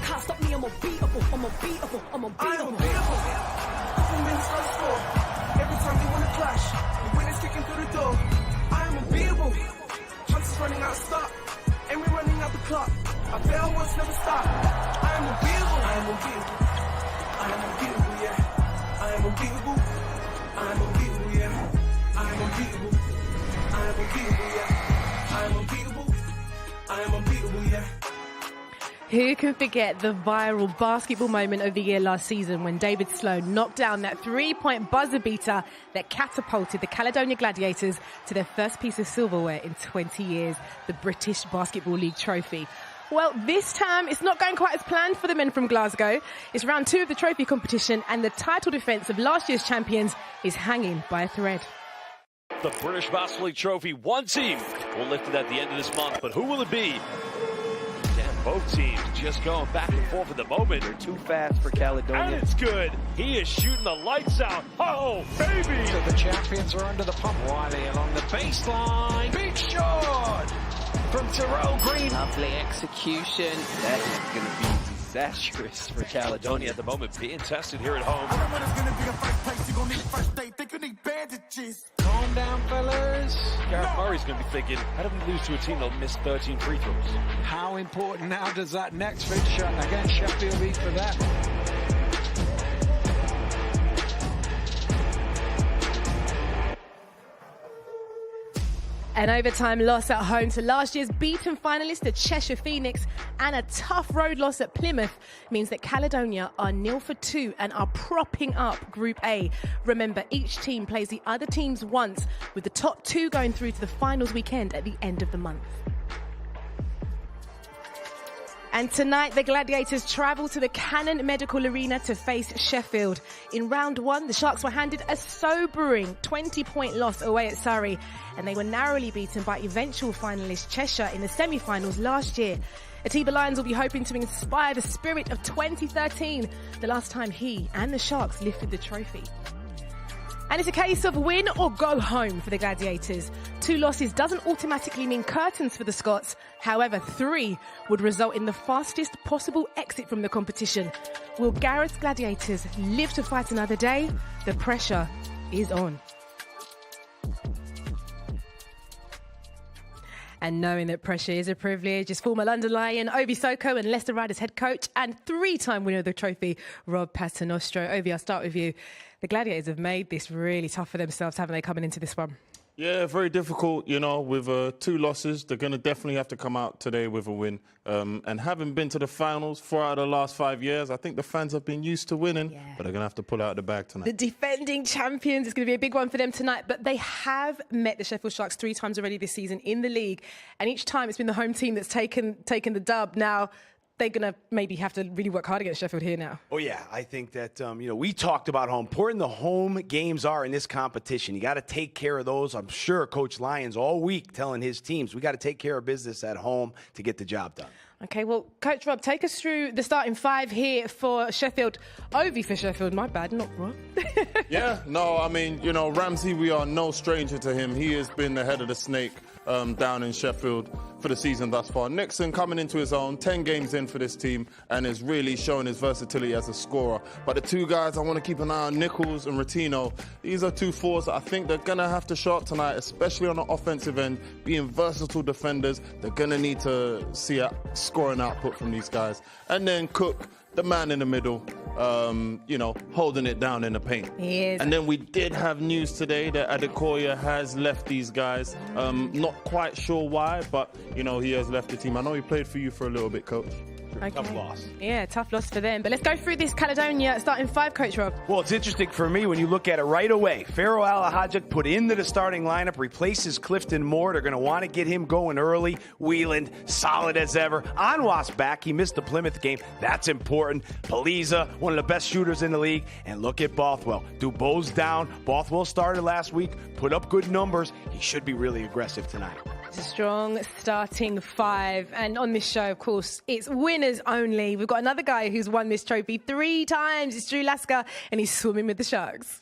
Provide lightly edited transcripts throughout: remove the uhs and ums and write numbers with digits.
Can't stop me, I'm unbeatable, I'm unbeatable, I'm unbeatable. Performance on score. Every time they wanna clash, the winners kicking through the door. I am unbeatable. Chances running out of stock, and we're running out the clock. I bet I once never stop. I am unbeatable. I am unbeatable. I am unbeatable, yeah. I am unbeatable. I am unbeatable, yeah. I am unbeatable. I am unbeatable, yeah. I am unbeatable. I am unbeatable, yeah. Who can forget the viral basketball moment of the year last season when David Sloan knocked down that three-point buzzer beater that catapulted the Caledonia Gladiators to their first piece of silverware in 20 years, the British Basketball League trophy. Well, this time it's not going quite as planned for the men from Glasgow. It's round 2 of the trophy competition and the title defence of last year's champions is hanging by a thread. The British Basketball League trophy, one team will lift it at the end of this month, but who will it be? Both teams just going back and forth at the moment. They're too fast for Caledonia. And it's good. He is shooting the lights out. Oh, baby! So the champions are under the pump. Wiley along the baseline. Big shot from Terrell Green. Lovely execution. That is going to be disastrous for Caledonia at the moment, being tested here at home. Calm down, fellas. Gareth Murray's going to be thinking, how did we lose to a team that missed 13 free throws? How important now does that next fixture against Sheffield be for them? An overtime loss at home to last year's beaten finalists, the Cheshire Phoenix, and a tough road loss at Plymouth means that Caledonia are 0-2 and are propping up Group A. Remember, each team plays the other teams once, with the top 2 going through to the finals weekend at the end of the month. And tonight, the Gladiators travel to the Cannon Medical Arena to face Sheffield. In round 1, the Sharks were handed a sobering 20-point loss away at Surrey, and they were narrowly beaten by eventual finalist Cheshire in the semi-finals last year. Atiba Lyons will be hoping to inspire the spirit of 2013, the last time he and the Sharks lifted the trophy. And it's a case of win or go home for the Gladiators. 2 losses doesn't automatically mean curtains for the Scots. However, 3 would result in the fastest possible exit from the competition. Will Gareth's Gladiators live to fight another day? The pressure is on. And knowing that pressure is a privilege is former London Lion Obi Soko and Leicester Riders head coach and 3-time winner of the trophy, Rob Paternostro. Obi, I'll start with you. The Gladiators have made this really tough for themselves, haven't they, coming into this one? Yeah, very difficult, you know, with 2 losses. They're going to definitely have to come out today with a win. And having been to the finals 4 out of the last 5 years, I think the fans have been used to winning, but they're going to have to pull out the bag tonight. The defending champions, it's going to be a big one for them tonight, but they have met the Sheffield Sharks 3 times already this season in the league, and each time it's been the home team that's taken the dub. Now, they're going to maybe have to really work hard against Sheffield here now. Oh, yeah. I think that, we talked about how important the home games are in this competition. You got to take care of those. I'm sure Coach Lyons all week telling his teams, we got to take care of business at home to get the job done. Okay, well, Coach Rob, take us through the starting 5 here for Sheffield. Ovi for Sheffield, my bad, not Rob. Yeah, no, I mean, you know, Ramsey, we are no stranger to him. He has been the head of the snake down in Sheffield for the season thus far. Nixon coming into his own, 10 games in for this team, and is really showing his versatility as a scorer. But the 2 guys I want to keep an eye on, Nichols and Rotino, these are 2 forwards that I think they're going to have to show up tonight, especially on the offensive end, being versatile defenders. They're going to need to see a scoring output from these guys. And then Cook, the man in the middle, holding it down in the paint. He is. And then we did have news today that Adekoya has left these guys. Not quite sure why, but, he has left the team. I know he played for you for a little bit, Coach. Okay. Tough loss. Yeah, tough loss for them. But let's go through this Caledonia starting 5, Coach Rob. Well, it's interesting for me when you look at it right away. Pharaoh Alahajek put into the starting lineup, replaces Clifton Moore. They're going to want to get him going early. Wheeland, solid as ever. Anwas back. He missed the Plymouth game. That's important. Paliza, one of the best shooters in the league. And look at Bothwell. Dubow's down. Bothwell started last week, put up good numbers. He should be really aggressive tonight. It's a strong starting 5. And on this show, of course, it's winners only. We've got another guy who's won this trophy 3 times. It's Drew Lasker, and he's swimming with the Sharks.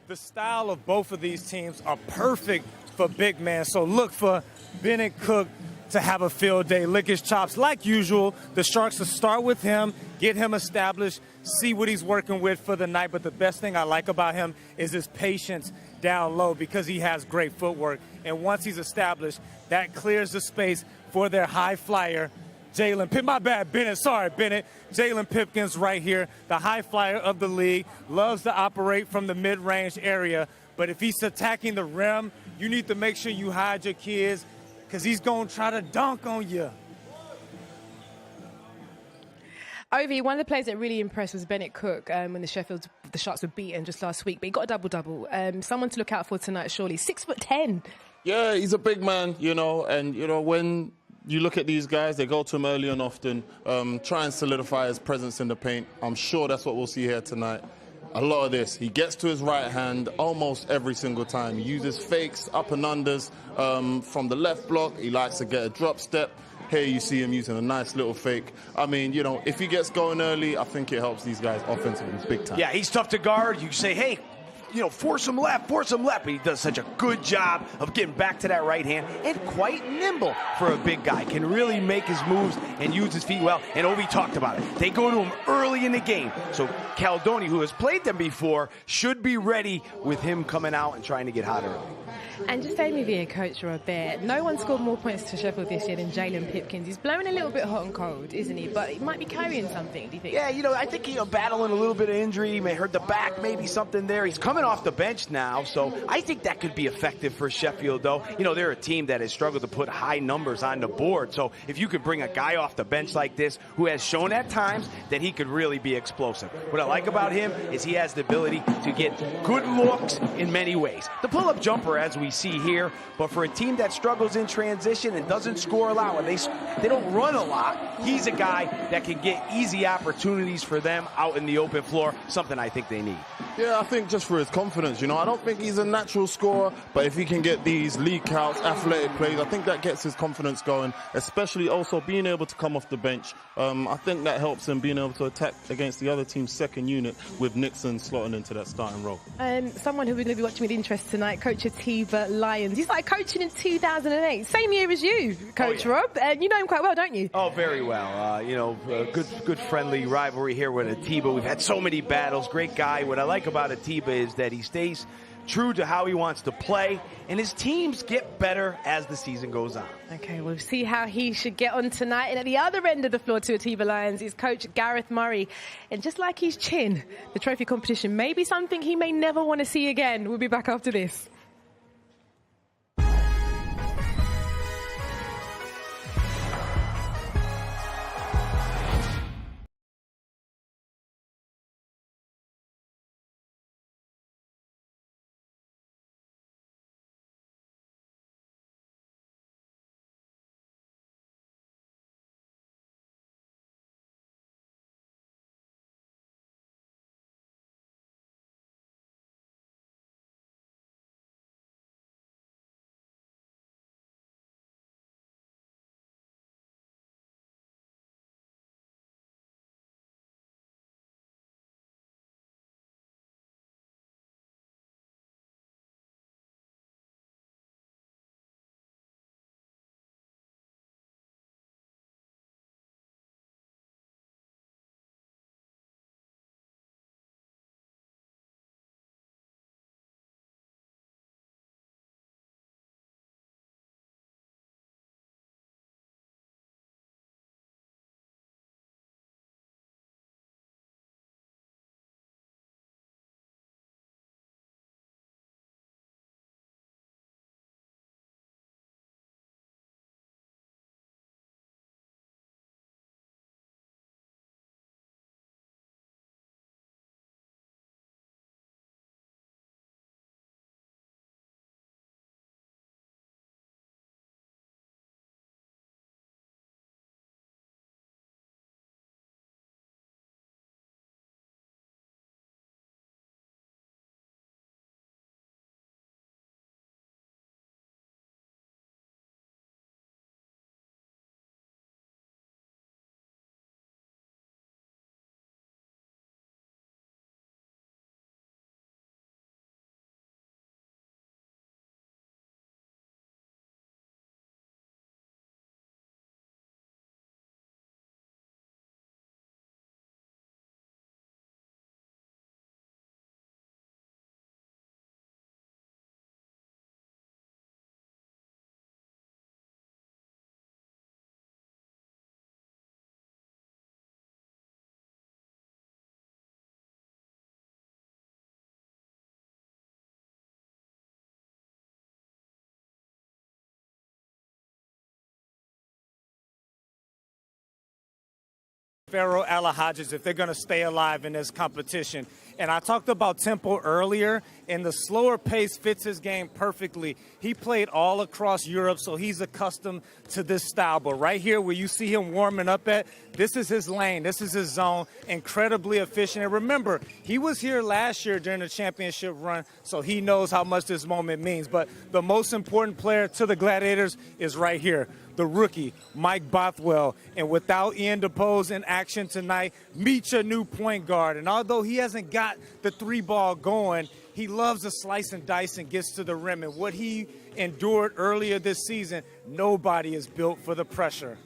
The style of both of these teams are perfect a big man. So look for Bennett Cook to have a field day, lick his chops like usual. The Sharks will start with him, get him established, see what he's working with for the night. But the best thing I like about him is his patience down low because he has great footwork. And once he's established, that clears the space for their high flyer, Bennett. Jalen Pipkins right here, the high flyer of the league, loves to operate from the mid-range area. But if he's attacking the rim, you need to make sure you hide your kids because he's going to try to dunk on you. Ovi, one of the players that really impressed was Bennett Cook when the Sharks were beaten just last week. But he got a double-double. Someone to look out for tonight, surely. 6'10". Yeah, he's a big man, and, when you look at these guys, they go to him early and often, try and solidify his presence in the paint. I'm sure that's what we'll see here tonight. A lot of this. He gets to his right hand almost every single time. He uses fakes, up and unders from the left block. He likes to get a drop step. Here you see him using a nice little fake. I mean, if he gets going early, I think it helps these guys offensively big time. Yeah, he's tough to guard. You say, hey, force him left. But he does such a good job of getting back to that right hand and quite nimble for a big guy. Can really make his moves and use his feet well. And Ovi talked about it. They go to him early in the game. So Caledonia, who has played them before, should be ready with him coming out and trying to get hot early. And just stay with you, Coach Robert. No one scored more points to Sheffield this year than Jalen Pipkins. He's blowing a little bit hot and cold, isn't he? But he might be carrying something, do you think? Yeah, I think he's battling a little bit of injury. He may hurt the back, maybe something there. He's coming off the bench now, so I think that could be effective for Sheffield, though. They're a team that has struggled to put high numbers on the board. So if you could bring a guy off the bench like this who has shown at times that he could really be explosive. What I like about him is he has the ability to get good looks in many ways. The pull-up jumper, as we see here, but for a team that struggles in transition and doesn't score a lot, when they don't run a lot, he's a guy that can get easy opportunities for them out in the open floor, something I think they need. Yeah, I think just for his confidence, I don't think he's a natural scorer, but if he can get these leak outs, athletic plays, I think that gets his confidence going, especially also being able to come off the bench. I think that helps him being able to attack against the other team's second unit with Nixon slotting into that starting role. Someone who we're going to be watching with interest tonight, Coach Atiba Lyons. He started coaching in 2008, same year as you, Coach Rob. You know him quite well, don't you? Oh, very well. Good friendly rivalry here with Atiba. We've had so many battles. Great guy. What I like about Atiba is that he stays true to how he wants to play, and his teams get better as the season goes on. Okay, we'll see how he should get on tonight. And at the other end of the floor to Atiba Lyons is Coach Gareth Murray. And just like his chin, the trophy competition may be something he may never want to see again. We'll be back after this. Pharaoh Alahodges if they're going to stay alive in this competition. And I talked about tempo earlier, and the slower pace fits his game perfectly. He played all across Europe, so he's accustomed to this style. But right here where you see him warming up at, this is his lane, this is his zone, incredibly efficient. And remember, he was here last year during the championship run, so he knows how much this moment means. But the most important player to the Gladiators is right here, the rookie, Mike Bothwell. And without Ian DePose in action tonight, meet your new point guard. And although he hasn't got the three ball going, he loves to slice and dice and gets to the rim. And what he endured earlier this season, nobody is built for the pressure.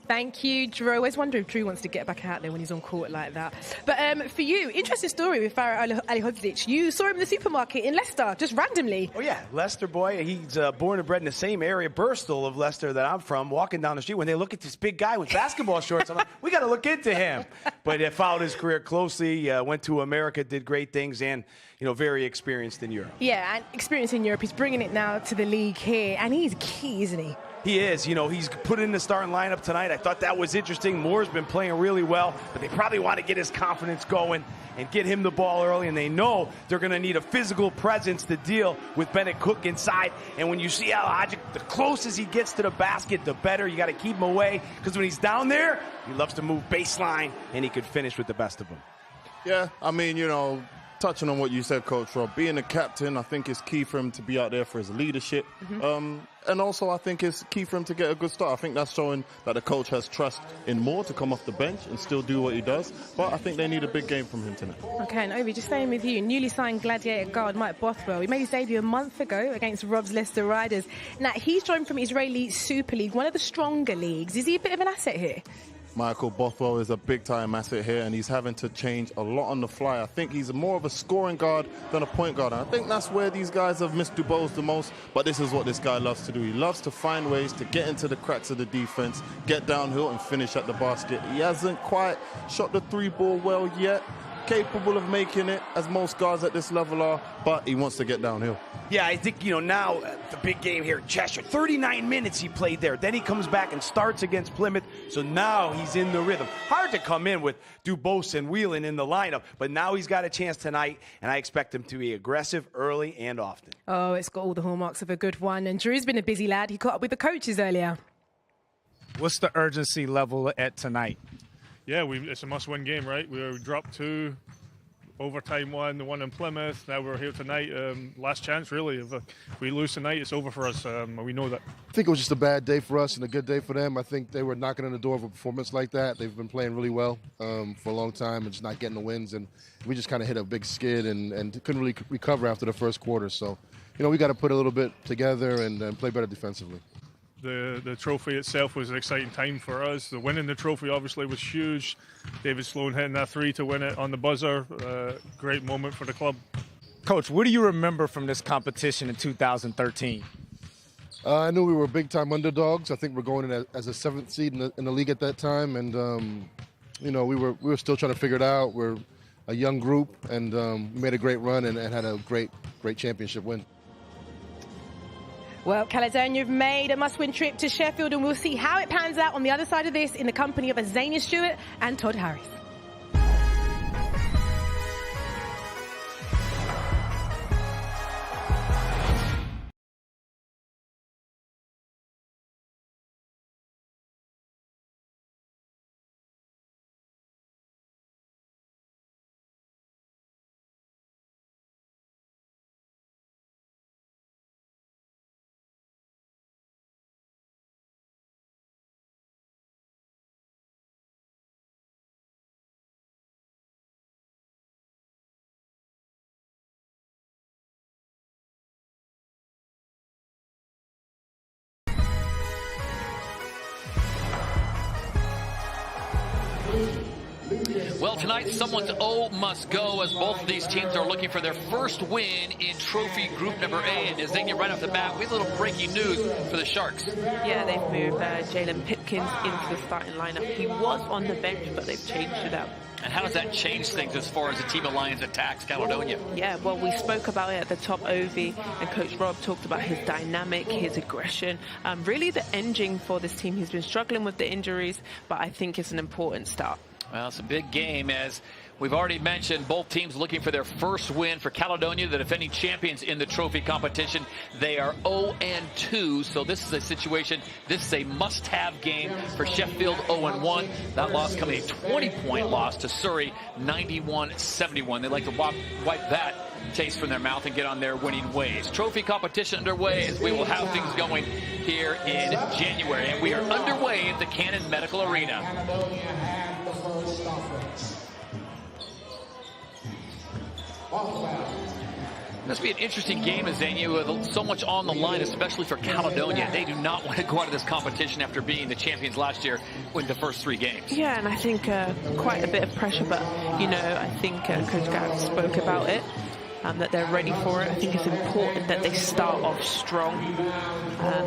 Thank you, Drew. I always wonder if Drew wants to get back out there when he's on court like that. But for you, interesting story with Pharaoh Alahodges. You saw him in the supermarket in Leicester, just randomly. Oh, yeah. Leicester boy. He's born and bred in the same area, Birstall, of Leicester that I'm from. Walking down the street, when they look at this big guy with basketball shorts, I'm like, we got to look into him. But followed his career closely, went to America, did great things, and, very experienced in Europe. Yeah, and experienced in Europe. He's bringing it now to the league here, and he's key, isn't he? He is. He's put in the starting lineup tonight. I thought that was interesting. Moore's been playing really well, but they probably want to get his confidence going and get him the ball early, and they know they're going to need a physical presence to deal with Bennett Cook inside. And when you see Alahodges, the closest he gets to the basket, the better. You got to keep him away, because when he's down there, he loves to move baseline, and he could finish with the best of them. Yeah, I mean, touching on what you said, Coach Rob, being a captain, I think is key for him to be out there for his leadership. And also, I think it's key for him to get a good start. I think that's showing that the coach has trust in Moore to come off the bench and still do what he does. But I think they need a big game from him tonight. Okay, and Ovi, just staying with you, newly signed Gladiator guard Mike Bothwell. He made his debut a month ago against Rob's Leicester Riders. Now, he's joined from Israeli Super League, one of the stronger leagues. Is he a bit of an asset here? Michael Bothwell is a big-time asset here, and he's having to change a lot on the fly. I think he's more of a scoring guard than a point guard. And I think that's where these guys have missed DuBose the most, but this is what this guy loves to do. He loves to find ways to get into the cracks of the defense, get downhill, and finish at the basket. He hasn't quite shot the three ball well yet. Capable of making it, as most guards at this level are, but he wants to get downhill. Yeah, I think, now the big game here, Cheshire, 39 minutes he played there. Then he comes back and starts against Plymouth, so now he's in the rhythm. Hard to come in with DuBose and Whelan in the lineup, but now he's got a chance tonight, and I expect him to be aggressive early and often. Oh, it's got all the hallmarks of a good one, and Drew's been a busy lad. He caught up with the coaches earlier. What's the urgency level at tonight? Yeah, it's a must-win game, right? We dropped 2, overtime 1, the one in Plymouth. Now we're here tonight. Last chance, really. If we lose tonight, it's over for us. We know that. I think it was just a bad day for us and a good day for them. I think they were knocking on the door of a performance like that. They've been playing really well for a long time and just not getting the wins. And we just kind of hit a big skid and couldn't really recover after the first quarter. So, we got to put a little bit together and play better defensively. The trophy itself was an exciting time for us. The winning the trophy obviously was huge. David Sloan hitting that 3 to win it on the buzzer. Great moment for the club. Coach, what do you remember from this competition in 2013? I knew we were big-time underdogs. I think we're going in as a 7th seed in the league at that time, and we were still trying to figure it out. We're a young group, and we made a great run and had a great championship win. Well, Caledonia have made a must-win trip to Sheffield, and we'll see how it pans out on the other side of this in the company of Azania Stewart and Todd Harris. Well, tonight, someone's O must go, as both of these teams are looking for their first win in trophy group number A. And Azania, right off the bat, we have a little breaking news for the Sharks. Yeah, they've moved Jalen Pipkins into the starting lineup. He was on the bench, but they've changed it up. And how does that change things as far as the Team Alliance attacks Caledonia? Yeah, well, we spoke about it at the top, Ovi, and Coach Rob talked about his dynamic, his aggression, really the engine for this team. He's been struggling with the injuries, but I think it's an important start. Well, it's a big game, as we've already mentioned. Both teams looking for their first win. For Caledonia, the defending champions in the trophy competition, they are 0-2. So this is a situation, this is a must-have game for Sheffield. 0-1. That loss coming a 20-point loss to Surrey, 91-71. They like to wipe that taste from their mouth and get on their winning ways. Trophy competition underway, as we will have things going here in January. And we are underway at the Cannon Medical Arena. This will be an interesting game, Azania, with so much on the line, especially for Caledonia. They do not want to go out of this competition after being the champions last year with the first 3 games. Yeah, and I think quite a bit of pressure, but, you know, I think Coach Garrett spoke about it, that they're ready for it. I think it's important that they start off strong.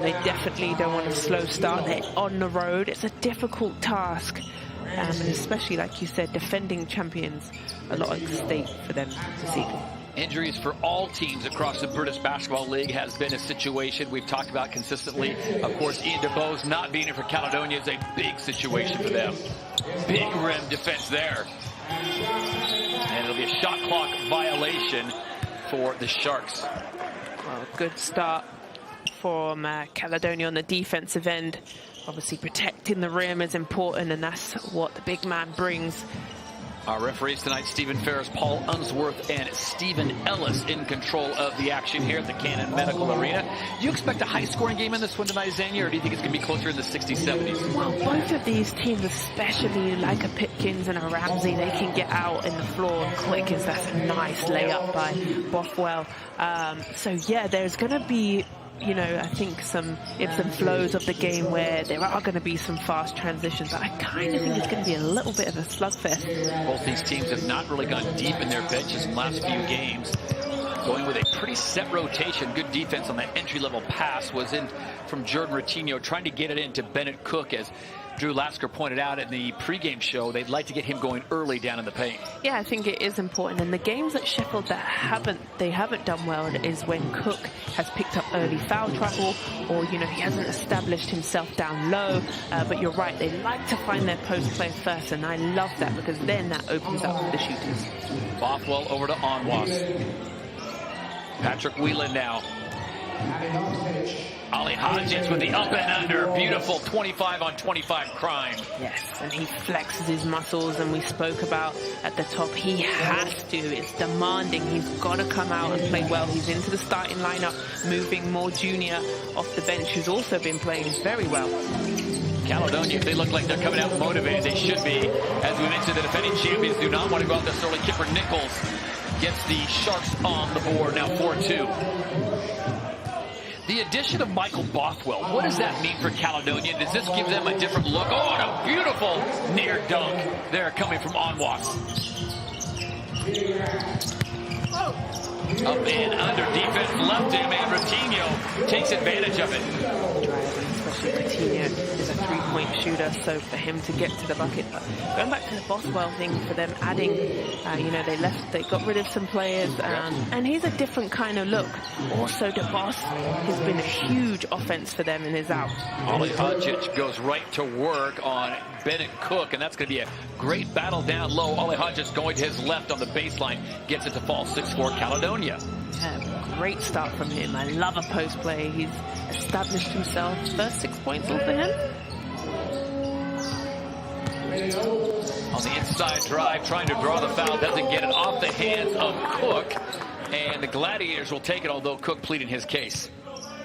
They definitely don't want a slow start. They're on the road. It's a difficult task. And especially, like you said, defending champions, a lot at stake for them this evening. Injuries for all teams across the British Basketball League has been a situation we've talked about consistently. Of course, Ian DeBose not being in for Caledonia is a big situation for them. Big rim defense there. And it'll be a shot clock violation for the Sharks. Well, good start from Caledonia on the defensive end. Obviously, protecting the rim is important, and that's what the big man brings. Our referees tonight, Stephen Ferris, Paul Unsworth, and Stephen Ellis in control of the action here at the Cannon Medical Arena. Do you expect a high-scoring game in this one tonight, Zania, or do you think it's going to be closer in the 60s, 70s? Well, both of these teams, especially like a Pipkins and a Ramsey, they can get out in the floor quick, as that's a nice layup by Bothwell. So, yeah, there's going to be, you know, I think some ebbs and flows of the game where there are going to be some fast transitions. But I kind of think it's going to be a little bit of a slugfest. Both these teams have not really gone deep in their benches in the last few games. Going with a pretty set rotation. Good defense on that entry-level pass was in from Jordan Ratinho, trying to get it into Bennett Cook, as Drew Lasker pointed out in the pregame show. They'd like to get him going early down in the paint. Yeah, I think it is important. And the games at Sheffield that haven't done well is when Cook has picked up early foul trouble, or, you know, he hasn't established himself down low. But you're right, they like to find their post play first, and I love that, because then that opens up for the shooters. Bothwell over to Onwas. Patrick Whelan now. Ollie Hodges with the up and under. Beautiful 25-on-25 crime. Yes, and he flexes his muscles, and we spoke about at the top, he has to. It's demanding. He's got to come out and play well. He's into the starting lineup, moving more junior off the bench, who's also been playing very well. Caledonia, if they look like they're coming out motivated, they should be. As we mentioned, the defending champions do not want to go out this early. Kipper Nichols gets the Sharks on the board, now 4-2. The addition of Michael Bothwell, what does that mean for Caledonia? Does this give them a different look? Oh, and a beautiful near dunk there coming from Onwas. Up and under, defense left him, and Ratinho takes advantage of it. Especially Coutinho is a three-point shooter, so for him to get to the bucket. But going back to the Bothwell thing, for them adding, you know, they got rid of some players, and he's a different kind of look. Also, DeBoss has been a huge offense for them and is out. Ollie Hodges goes right to work on Bennett Cook, and that's going to be a great battle down low. Ollie Hodges going to his left on the baseline, gets it to fall 6-4 Caledonia. Yeah, great start from him. I love a post play. He's established himself. First 6 points all for him. On the inside drive, trying to draw the foul, doesn't get it off the hands of Cook, and the Gladiators will take it, although Cook pleaded his case.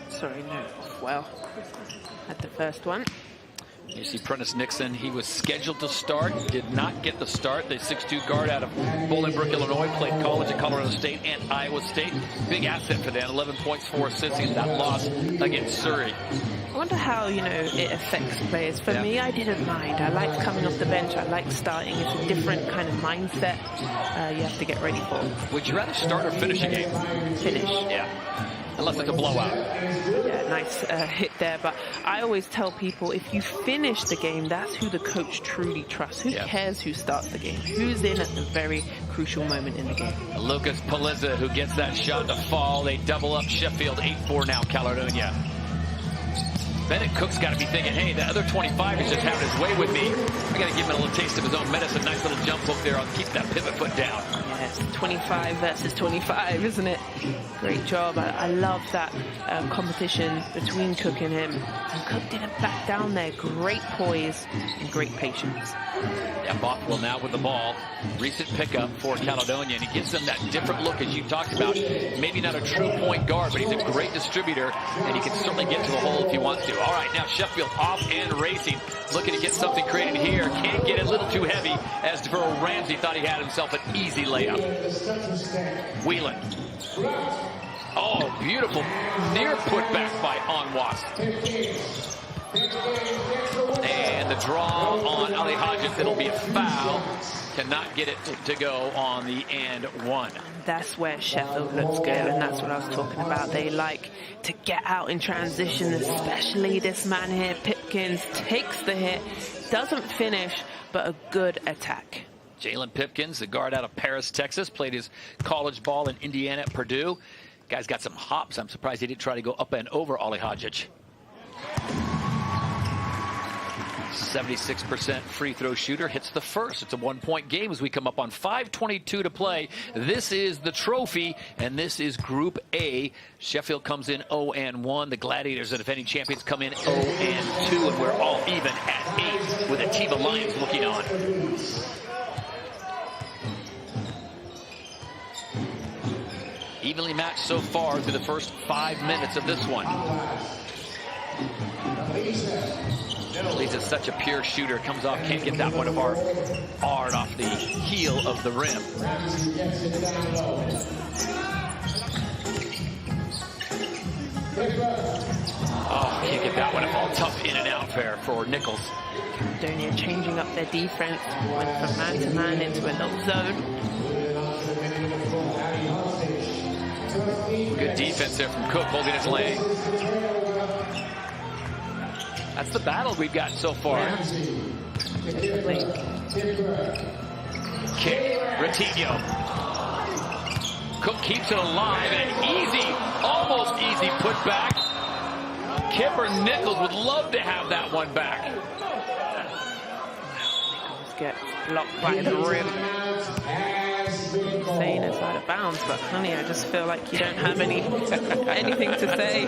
Sorry, no. Well, at the first one. You see Prentice Nixon, he was scheduled to start, did not get the start. The 6'2 guard out of Bolingbrook, Illinois, played college at Colorado State and Iowa State. Big asset for them, 11 points, 4 assists in that loss against Surrey. I wonder how, you know, it affects players. For me, I didn't mind. I liked coming off the bench. I liked starting. It's a different kind of mindset you have to get ready for. Would you rather start or finish a game? Finish. Yeah. unless it's a blowout. Yeah, nice hit there. But I always tell people, if you finish the game, that's who the coach truly trusts. Who cares who starts the game? Who's in at the very crucial moment in the game? Lucas Palizza, who gets that shot to fall. They double up Sheffield. 8-4 now, Caledonia. Bennett Cook's got to be thinking, hey, the other 25 is just having his way with me. I got to give him a little taste of his own medicine. Nice little jump hook there. I'll keep that pivot foot down. Yes, 25 versus 25, isn't it? Great job. I love that competition between Cook and him. And Cook didn't back down there. Great poise and great patience. Yeah, Bothwell now with the ball. Recent pickup for Caledonia, and he gives them that different look as you talked about. Maybe not a true point guard, but he's a great distributor, and he can certainly get to the hole if he wants to. All right, now Sheffield off and racing. Looking to get something created here. Can't get it, a little too heavy, as DeVero Ramsey thought he had himself an easy layup. Whelan. Oh, beautiful near putback by Anwas. And the draw on Ali Hodges. It'll be a foul. Cannot get it to go on the and one. That's where Sheffield looks good, and that's what I was talking about. They like to get out in transition, especially this man here. Pipkins takes the hit, doesn't finish, but a good attack. Jalen Pipkins, the guard out of Paris, Texas, played his college ball in Indiana at Purdue. Guy's got some hops. I'm surprised he didn't try to go up and over Ali Hodges. 76% free throw shooter, hits the first. It's a 1-point game as we come up on 5:22 to play. This is the trophy, and this is Group A. Sheffield comes in 0-1. The Gladiators, the defending champions, come in 0-2, and we're all even at 8 with a team of Lions looking on. Evenly matched so far through the first 5 minutes of this one. Leeds is such a pure shooter. Comes off, can't get that one of our Ard off the heel of the rim. Oh, can't get that one of all. Tough in and out there for Nichols. Caledonia changing up their defense. Went from man to man into a little zone. Good defense there from Cook, holding his lane. That's the battle we've got so far. Kick, Ratinho. Cook keeps it alive, and an easy, almost easy putback. Kipper Nichols would love to have that one back. Nichols gets blocked by the rim. Saying it's out of bounds, but honey, I just feel like you don't have anything to say.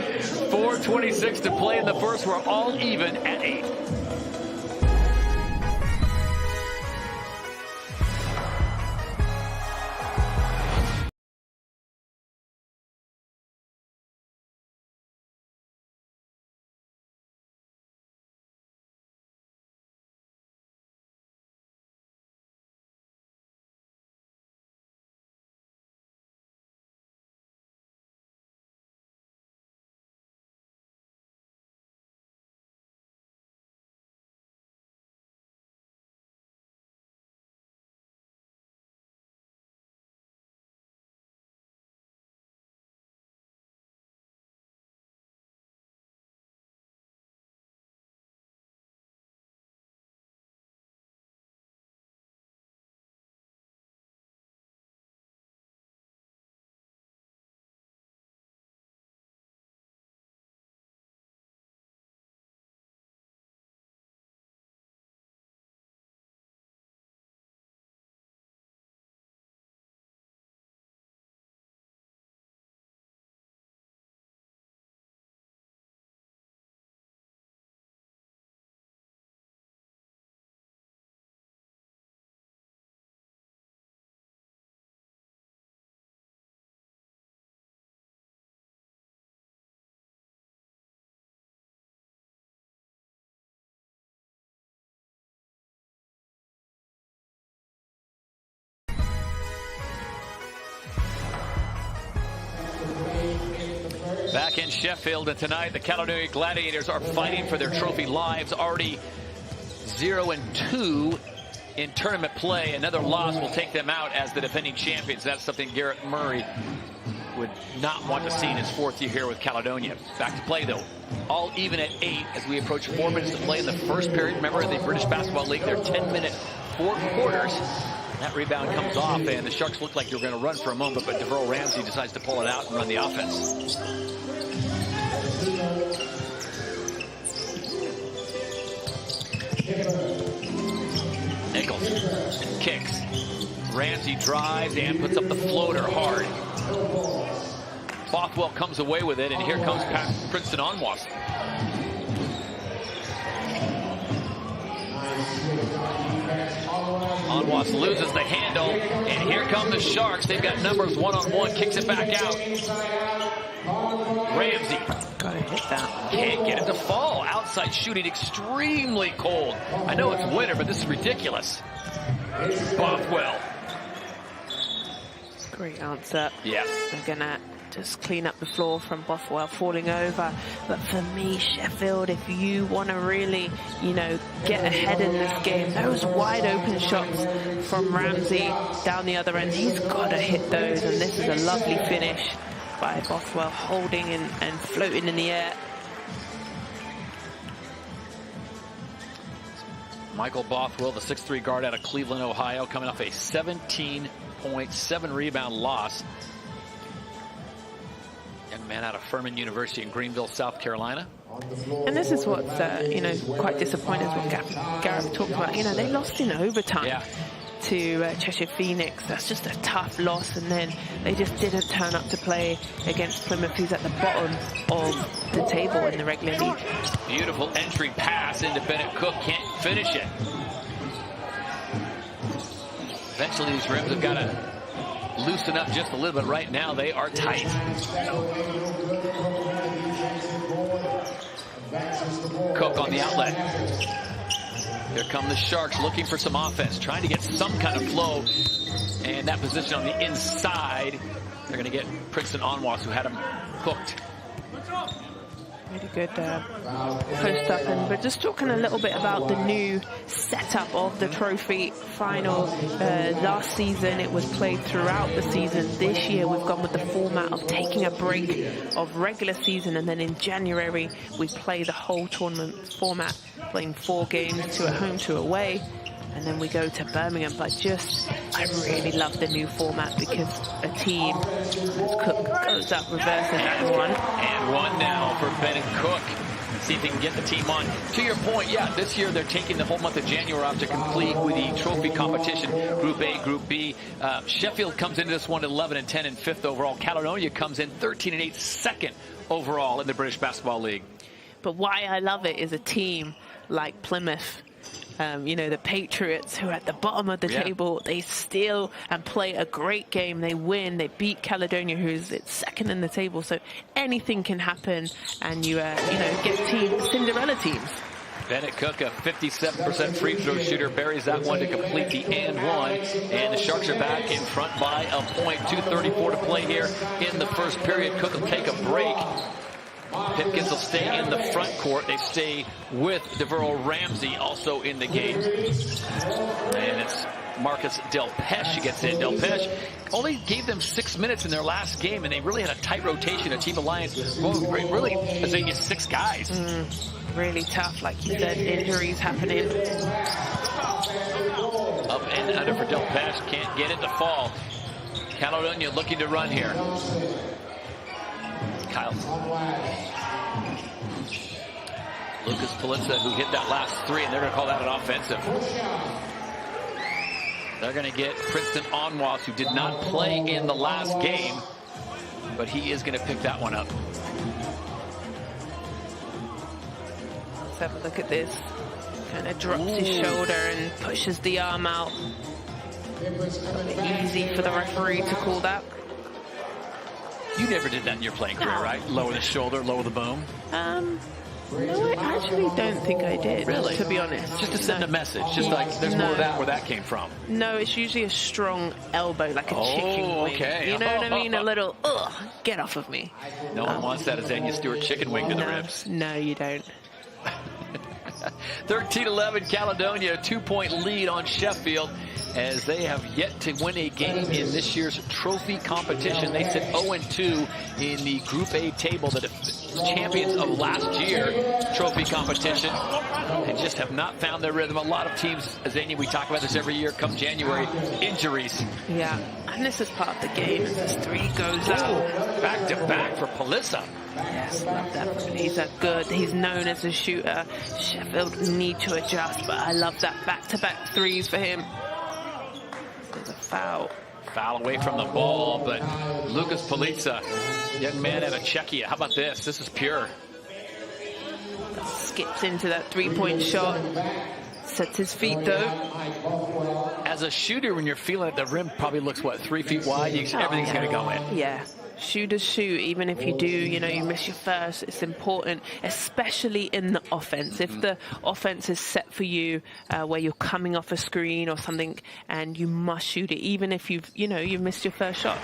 4:26 to play in the first. We're all even at 8. Back in Sheffield, and tonight the Caledonia Gladiators are fighting for their trophy lives. Already 0-2 in tournament play. Another loss will take them out as the defending champions. That's something Garrett Murray would not want to see in his 4th year here with Caledonia. Back to play, though. All even at 8 as we approach 4 minutes to play in the first period. Remember, in the British Basketball League, they're 10-minute 4 quarters. That rebound comes off, and the Sharks look like they're going to run for a moment, but Deverell Ramsey decides to pull it out and run the offense. Nichols kicks. Ramsey drives and puts up the floater hard. Bothwell comes away with it, and here comes Princeton Onwas. Onwas loses the handle, and here come the Sharks. They've got numbers one-on-one, kicks it back out. Ramsey. Gotta hit that. Can't get it to fall. Outside shooting extremely cold. I know it's winter, but this is ridiculous. Bothwell. Great answer. Yeah. They're gonna just clean up the floor from Bothwell falling over. But for me, Sheffield, if you want to really, you know, get ahead in this game, those wide open shots from Ramsey down the other end, he's got to hit those. And this is a lovely finish by Bothwell, holding and floating in the air. Michael Bothwell, the 6'3" guard out of Cleveland, Ohio, coming off a 17.7 rebound loss. Young man out of Furman University in Greenville, South Carolina. And this is what's, you know, quite disappointing, is what Gareth talked about. You know, they lost in overtime to Cheshire Phoenix. That's just a tough loss, and then they just didn't turn up to play against Plymouth, who's at the bottom of the table in the regular league. Beautiful entry pass into Bennett Cook, can't finish it. Eventually these rims have got to loosen up just a little bit. Right now they are tight. Cook on the outlet. Here come the Sharks looking for some offense, trying to get some kind of flow. And that position on the inside, they're going to get Princeton Onwas, who had him hooked. Really good post up. And we're just talking a little bit about the new setup of the trophy final. Last season it was played throughout the season. This year we've gone with the format of taking a break of regular season, and then in January we play the whole tournament format, playing 4 games, 2 at home, 2 away. And then we go to Birmingham. But I really love the new format, because a team, as Cook goes up, reversing that one. And one now for Bennett Cook. See if he can get the team on. To your point, yeah, this year they're taking the whole month of January off to complete with the trophy competition, Group A, Group B. Sheffield comes into this one at 11-10 and 5th overall. Caledonia comes in 13-8, 2nd overall in the British Basketball League. But why I love it is a team like Plymouth, you know, the Patriots, who are at the bottom of the table, they steal and play a great game. They win. They beat Caledonia, who's 2nd in the table. So anything can happen, and you know, get Cinderella teams. Bennett Cook, a 57% free throw shooter, buries that one to complete the and one. And the Sharks are back in front by a point. 2:34 to play here in the first period. Cook will take a break. Pipkins will stay in the front court. They stay with Deverell Ramsey also in the game. And it's Marcus Delpeche who gets in. Delpeche only gave them 6 minutes in their last game, and they really had a tight rotation. A Team Alliance, really, as many as 6 guys. Really tough, like you said, injuries happening. Up and under for Delpeche, can't get it to fall. Caledonia looking to run here. Kyle. Lucas Politza, who hit that last 3, and they're going to call that an offensive. They're going to get Princeton Onwas, who did not play in the last game, but he is going to pick that one up. Let's have a look at this. Kind of drops his shoulder and pushes the arm out. Easy for the referee to call that. You never did that in your playing career, right? Lower the shoulder, lower the boom? No, I actually don't think I did, really? To be honest. Just to send a message, just like there's more of that where that came from. No, it's usually a strong elbow, like a chicken wing. Okay. You know what I mean? A little, get off of me. No one wants that Azania Stewart chicken wing to the ribs. No, you don't. 13-11 Caledonia, 2-point lead on Sheffield as they have yet to win a game in this year's trophy competition. They sit 0-2 in the Group A table, the champions of last year trophy competition. They just have not found their rhythm. A lot of teams, Zania, we talk about this every year, come January, injuries. Yeah, and this is part of the game as this three goes out. Back to back for Palissa. Yes, love that. He's known as a shooter. Sheffield need to adjust, but I love that back-to-back threes for him. There's a foul. Foul away from the ball, but Lucas Palissa, young man out of Czechia. How about this? This is pure. Skips into that three-point shot. Sets his feet, though. As a shooter, when you're feeling it, the rim probably looks, what, 3 feet wide? Everything's going to go in. Yeah. Shooters shoot, even if you do, you miss your first. It's important, especially in the offense. If the offense is set for you, where you're coming off a screen or something, and you must shoot it, even if you've missed your first shot.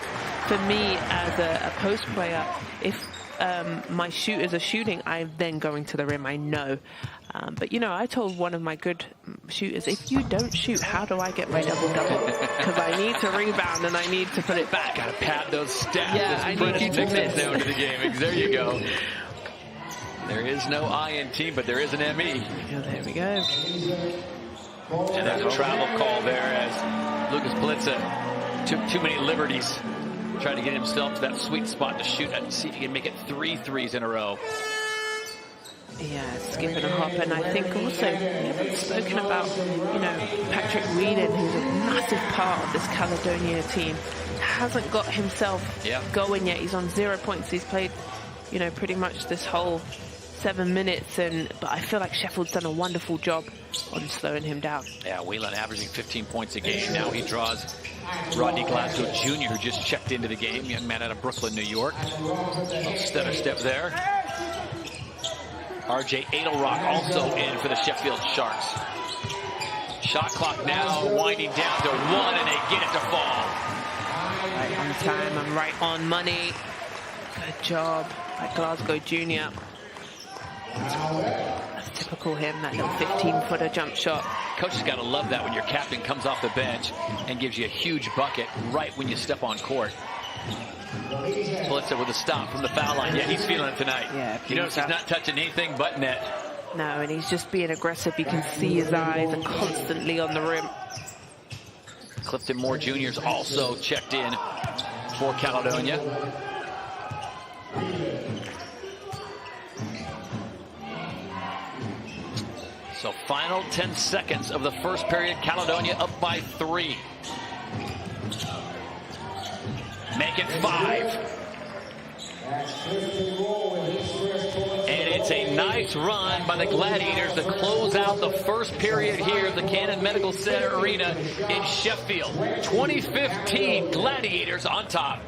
For me, as a post player, if my shooters are shooting, I'm then going to the rim. I know. But, I told one of my good shooters, if you don't shoot, how do I get my double-double? Because I need to rebound and I need to put it back. Got to pad those stats. Yeah, I need you to miss. Down to the game. There you go. There is no I in team, but there is an ME. Yeah, there we go. And there's a travel call there as Lucas Palissa took too many liberties. Trying to get himself to that sweet spot to shoot and see if he can make it 3 threes in a row. Yeah, skipping a hop. And I think also, we haven't spoken about, Patrick Whelan, who's a massive part of this Caledonia team. Hasn't got himself going yet. He's on 0 points. He's played, pretty much this whole 7 minutes. But I feel like Sheffield's done a wonderful job on slowing him down. Yeah, Whelan averaging 15 points a game. Now he draws Rodney Glasgow Jr., who just checked into the game. Young man out of Brooklyn, New York. Stutter step there. RJ Adelrock also in for the Sheffield Sharks. Shot clock now winding down to 1, and they get it to fall. Right on time and right on money. Good job by Glasgow Jr. That's typical him, that little 15-footer jump shot. Coach has got to love that when your captain comes off the bench and gives you a huge bucket right when you step on court. Palissa with a stop from the foul line. Yeah, he's feeling it tonight. Yeah, he's not touching anything but net. No, and he's just being aggressive. You can see his eyes are constantly on the rim. Clifton Moore Jr.'s also checked in for Caledonia. So final 10 seconds of the first period. Caledonia up by 3. Make it 5. And it's a nice run by the Gladiators to close out the first period here at the Cannon Medical Center Arena in Sheffield. 2015 Gladiators on top.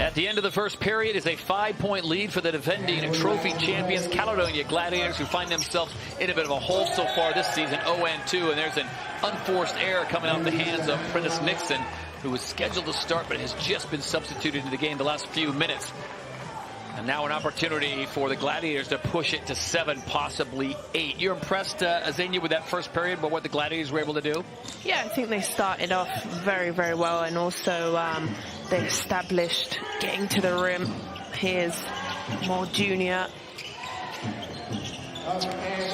At the end of the first period is a 5-point lead for the defending trophy champions Caledonia Gladiators, who find themselves in a bit of a hole so far this season, 0-2, and there's an unforced error coming out of the hands of Prentice Nixon, who was scheduled to start but has just been substituted into the game the last few minutes. And now an opportunity for the Gladiators to push it to 7, possibly 8. You're impressed, Azania, with that first period, but what the Gladiators were able to do? Yeah, I think they started off very, very well, and also they established getting to the rim. Here's Moore Jr.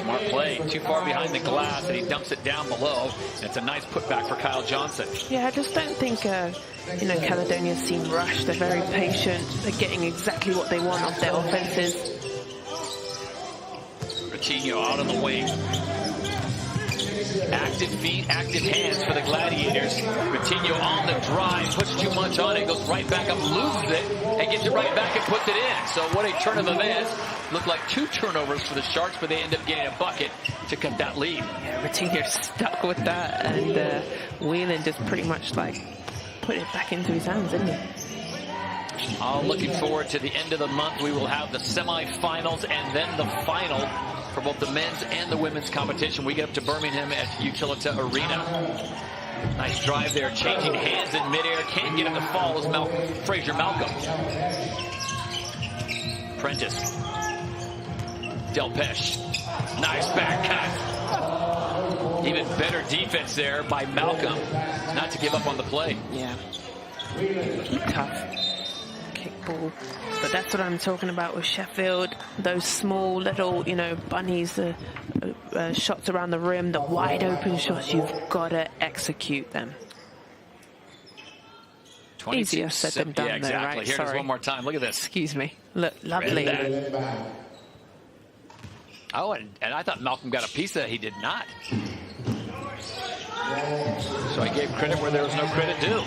Smart play, too far behind the glass, and he dumps it down below. And it's a nice putback for Kyle Johnson. Yeah, I just don't think, you know, Caledonia seem rushed. They're very patient. They're getting exactly what they want off their offenses. Coutinho out on the wing. Active feet, active hands for the Gladiators. Coutinho on the drive, puts too much on it, goes right back up, loses it, and gets it right back and puts it in. So what a turn of events. Looked like 2 turnovers for the Sharks, but they end up getting a bucket to cut that lead. Yeah, Coutinho stuck with that, and Whelan just pretty much like put it back into his hands, didn't he? Looking forward to the end of the month. We will have the semifinals and then the final for both the men's and the women's competition. We get up to Birmingham at Utilita Arena. Nice drive there, changing hands in midair. Can't get him to fall as Fraser Malcolm. Prentice. Delpeche. Nice back cut. Even better defense there by Malcolm. Not to give up on the play. Yeah. Tough kickball. But that's what I'm talking about with Sheffield. Those small little, you know, bunnies, shots around the rim, the wide open shots, you've got to execute them. Easier said than done, yeah, exactly. though, right? Here it is Sorry. one more time. Look at this. Excuse me. Look, lovely. Oh, and I thought Malcolm got a piece of that. He did not. So I gave credit where there was no credit due.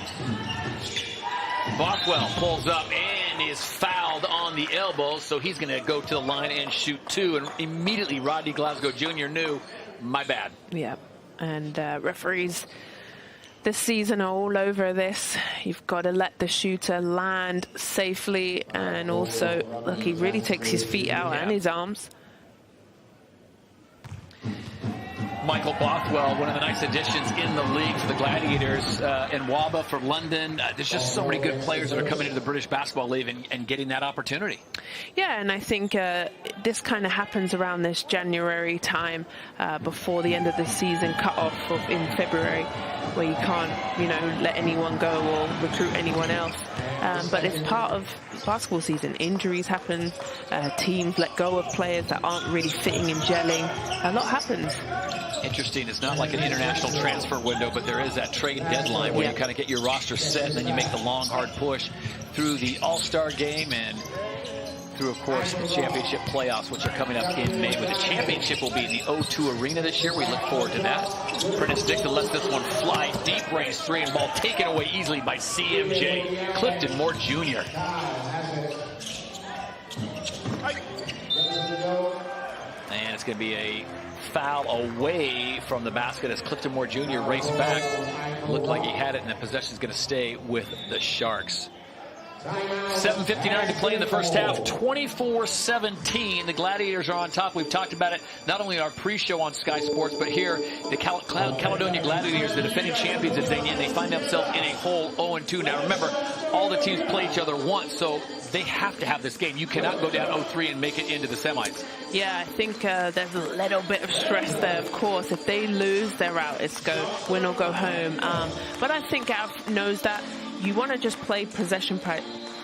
Bothwell pulls up and is fouled on the elbow, so he's going to go to the line and shoot 2. And immediately Rodney Glasgow Jr. knew, my bad. Yeah, and referees this season are all over this. You've got to let the shooter land safely, and also, look, he really takes his feet out and his arms. Michael Bothwell, one of the nice additions in the league for the Gladiators, and Waba for London. There's just so many good players that are coming into the British Basketball League and getting that opportunity. Yeah, and I think this kind of happens around this January time, before the end of the season cutoff in February, where you can't, you know, let anyone go or recruit anyone else. But it's part of basketball season. Injuries happen, teams let go of players that aren't really fitting and gelling. A lot happens. Interesting. It's not like an international transfer window, but there is that trade deadline where you kind of get your roster set, and then you make the long, hard push through the All-Star game and through, of course, the championship playoffs, which are coming up in May. But the championship will be in the O2 Arena this year. We look forward to that. Prentice Dixon lets this one fly. Deep range 3, and ball taken away easily by CMJ. Clifton Moore Jr. And it's going to be a foul away from the basket as Clifton Moore Jr. raced back. Looked like he had it, and the possession is going to stay with the Sharks. 7:59 to play in the first half. 24-17. The Gladiators are on top. We've talked about it not only in our pre-show on Sky Sports, but here the Caledonia Gladiators, the defending champions of Zania, they find themselves in a hole 0-2. Now remember, all the teams play each other once, so they have to have this game. You cannot go down 0-3 and make it into the semis. Yeah, I think there's a little bit of stress there, of course. If they lose, they're out. It's go win or go home. But I think Gav knows that. You want to just play possession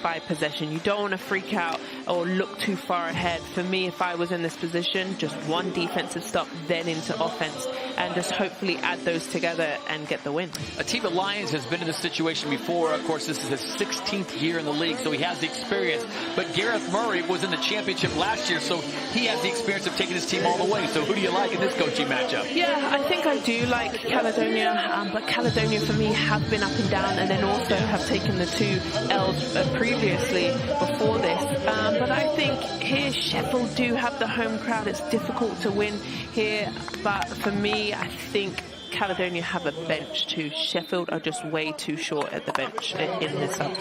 by possession. You don't want to freak out or look too far ahead. For me, if I was in this position, just one defensive stop, then into offense, and just hopefully add those together and get the win. Atiba Lyons has been in this situation before. Of course, this is his 16th year in the league, so he has the experience. But Gareth Murray was in the championship last year, so he has the experience of taking his team all the way. So who do you like in this coaching matchup? Yeah, I think I do like Caledonia, but Caledonia for me have been up and down, and then also have taken the 2 L's previously before this. But I think here Sheffield do have the home crowd. It's difficult to win here, but for me, I think Caledonia have a bench too. Sheffield are just way too short at the bench in this sub.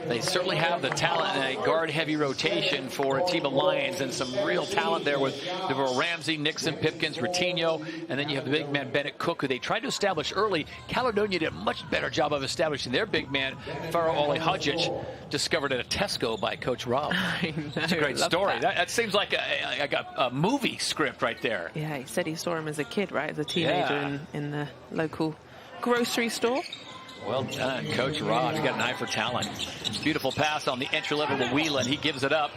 They certainly have the talent and a guard-heavy rotation for a team of Lions, and some real talent there with Devereux Ramsey, Nixon, Pipkins, Routinho, and then you have the big man Bennett Cook, who they tried to establish early. Caledonia did a much better job of establishing their big man, Farah Olihajic, discovered at a Tesco by Coach Rob. I know, That's a great story. That seems like a movie script right there. Yeah, he said he saw him as a kid, right, as a teenager in the local grocery store. Well done, Coach Rob. He's got an eye for talent. Beautiful pass on the entry level to Whelan. He gives it up.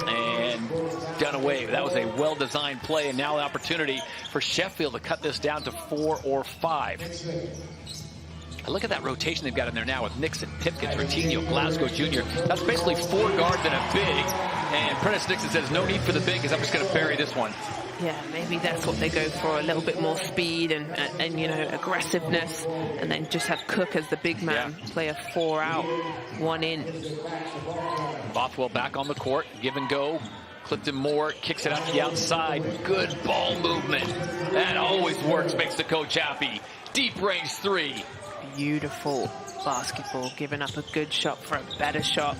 And done away. That was a well-designed play, and now an opportunity for Sheffield to cut this down to 4 or 5. Look at that rotation they've got in there now with Nixon, Pipkins, Routinho, Glasgow Jr. That's basically 4 guards and a big. And Prentice Nixon says, no need for the big, because I'm just going to bury this one. Yeah, maybe that's what they go for, a little bit more speed and you know, aggressiveness, and then just have Cook as the big man, play a 4 out, 1 in. Bothwell back on the court, give and go. Clifton Moore kicks it out to the outside. Good ball movement. That always works, makes the coach happy. Deep range 3. Beautiful basketball, giving up a good shot for a better shot.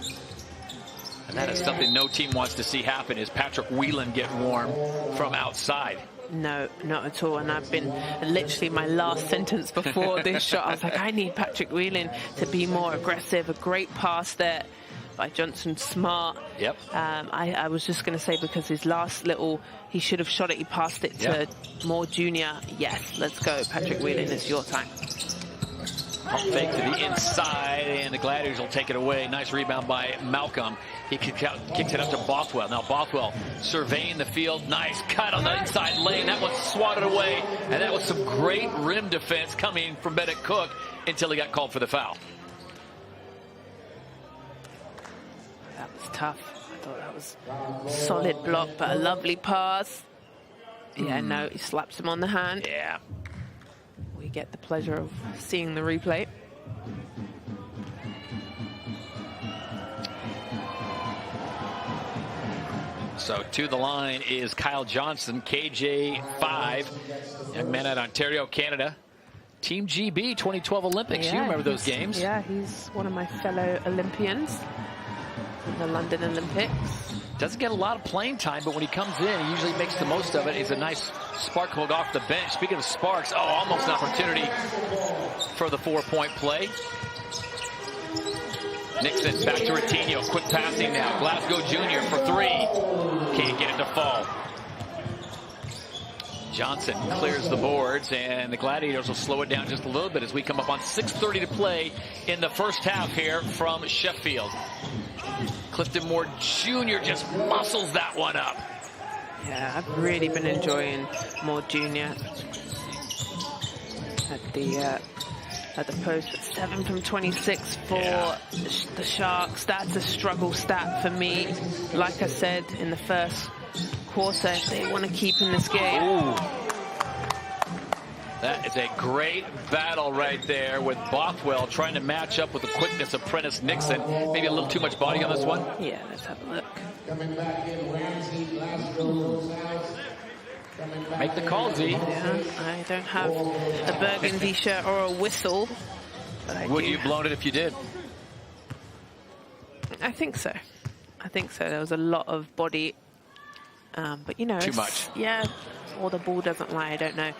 And that is something no team wants to see happen, is Patrick Whelan get warm from outside. No, not at all. And I've been literally my last sentence before this shot. I was like, I need Patrick Whelan to be more aggressive. A great pass there by Johnson Smart. Yep. I was just going to say, because his last little, he should have shot it. He passed it to Moore Jr. Yes, let's go. Patrick Whelan, it's your time. Pump fake to the inside, and the Gladiators will take it away. Nice rebound by Malcolm. He kicks it up to Bothwell. Now Bothwell surveying the field. Nice cut on the inside lane. That was swatted away, and that was some great rim defense coming from Bennett Cook until he got called for the foul. That was tough. I thought that was a solid block, but a lovely pass. Yeah, no, he slaps him on the hand. Yeah. We get the pleasure of seeing the replay. So to the line is Kyle Johnson, KJ5, young man at Ontario, Canada. Team GB 2012 Olympics. Yeah, you remember those games? Yeah, he's one of my fellow Olympians in the London Olympics. Doesn't get a lot of playing time, but when he comes in, he usually makes the most of it. He's a nice spark plug off the bench. Speaking of sparks, almost an opportunity for the 4-point play. Nixon back to Routinho. Quick passing now. Glasgow Jr. for 3. Can't get it to fall. Johnson clears the boards, and the Gladiators will slow it down just a little bit as we come up on 6:30 to play in the first half here from Sheffield. Clifton Moore Jr. just muscles that one up. Yeah, I've really been enjoying Moore Jr. at the post. 7 from 26 for the Sharks. That's a struggle stat for me. Like I said in the first quarter, if they want to keep in this game. Ooh. That is a great battle right there with Bothwell trying to match up with the quickness of Prentice Nixon. Maybe a little too much body on this one. Yeah, let's have a look. Make the call, Z. Yeah, I don't have a burgundy shirt or a whistle. But Would you have blown it if you did? I think so. I think so. There was a lot of body. But, you know. Too much. Yeah. Or the ball doesn't lie, I don't know.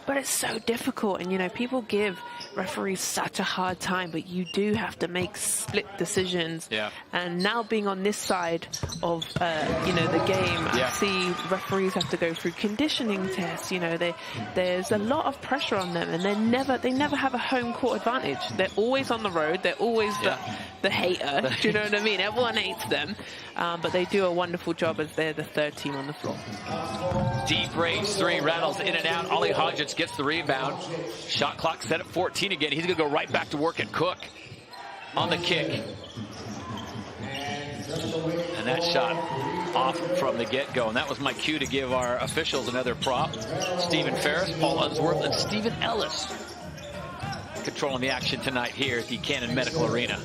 But it's so difficult. And, you know, people give referees such a hard time, but you do have to make split decisions. Yeah. And now being on this side of, you know, the game, I see referees have to go through conditioning tests. You know, there's a lot of pressure on them, and they never have a home court advantage. They're always on the road. They're always the hater. Do you know what I mean? Everyone hates them. But they do a wonderful job as they're the third team on the floor. Deep range 3, rattles in and out. Olihajic gets the rebound. Shot clock set at 14 again. He's going to go right back to work at Cook on the kick. And that shot off from the get-go. And that was my cue to give our officials another prop. Stephen Ferris, Paul Unsworth, and Stephen Ellis controlling the action tonight here at the Cannon Medical Arena.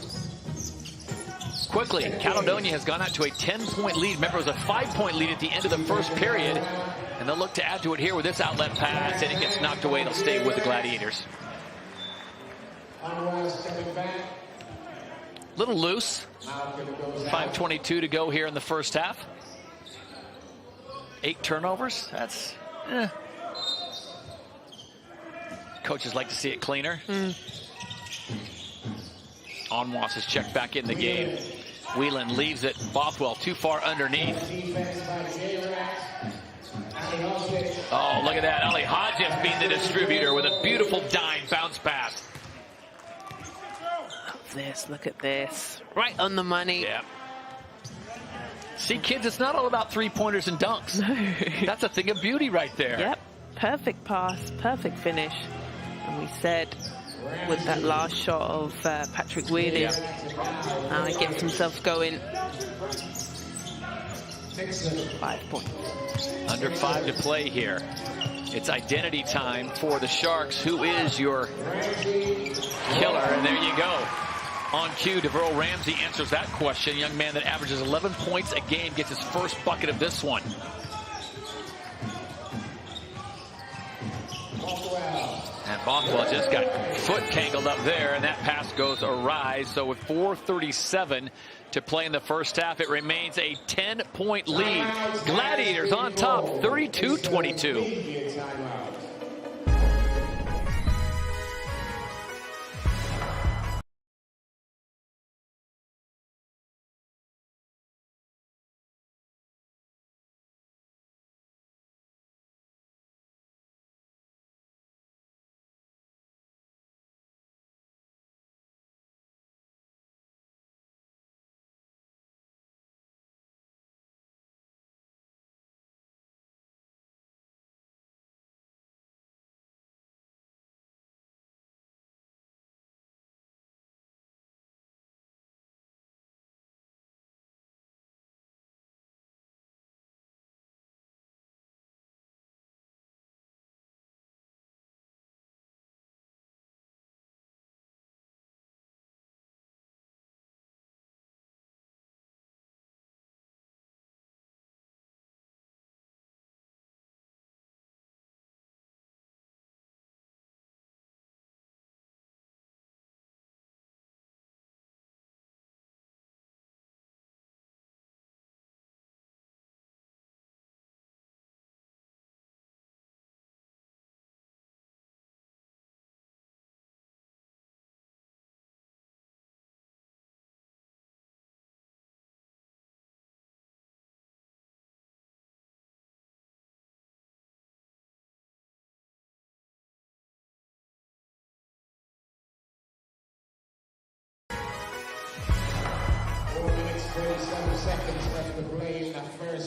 Quickly, Caledonia has gone out to a 10-point lead. Remember, it was a 5-point lead at the end of the first period. And they'll look to add to it here with this outlet pass, and it gets knocked away. It'll stay with the Gladiators. Little loose. 5:22 to go here in the first half. 8 turnovers. That's... Coaches like to see it cleaner. Onwas is checked back in the game. Whelan leaves it. Bothwell too far underneath. Oh, look at that. Ali Hodges being the distributor with a beautiful dime bounce pass. Look at this. Right on the money. Yeah. See, kids, it's not all about three-pointers and dunks. No. That's a thing of beauty right there. Yep. Perfect pass, perfect finish. And we said with that last shot of Patrick Whelan, he gets himself going. 5 points. Under 5 to play here. It's identity time for the Sharks. Who is your killer? And there you go. On cue, DeVeryl Ramsey answers that question. Young man that averages 11 points a game gets his first bucket of this one. And Bothwell just got foot tangled up there, and that pass goes awry. So with 4:37 to play in the first half, it remains a 10-point lead. Gladiators on top, 32-22.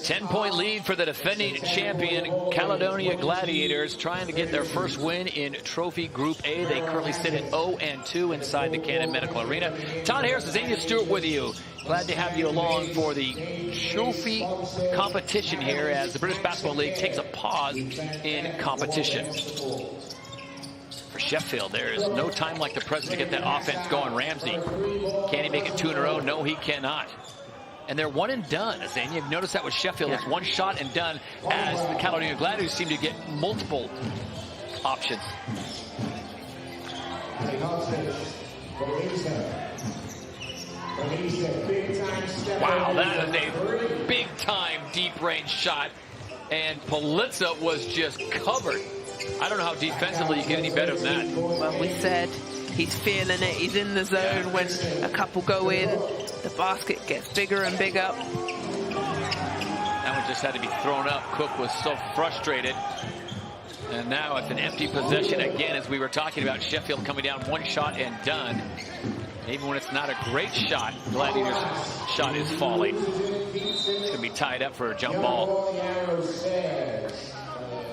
10-point lead for the defending champion Caledonia Gladiators, trying to get their first win in Trophy Group A. They currently sit at 0-2 inside the Cannon Medical Arena. Todd Harris, Xavier Stewart with you. Glad to have you along for the trophy competition here as the British Basketball League takes a pause in competition. For Sheffield, there is no time like the present to get that offense going. Ramsey, can he make it 2 in a row? No, he cannot. And they're 1 and done. And you've noticed that with Sheffield, it's 1 shot and done, as the Caledonia Gladiators seem to get multiple options. Wow, that is a big-time deep-range shot. And Politza was just covered. I don't know how defensively you get any better than that. Well, we said he's feeling it. He's in the zone when a couple go in. The basket gets bigger and bigger. That one just had to be thrown up. Cook was so frustrated. And now it's an empty possession again, as we were talking about. Sheffield coming down 1 shot and done. Even when it's not a great shot, Gladiators' shot is falling. It's going to be tied up for a jump ball.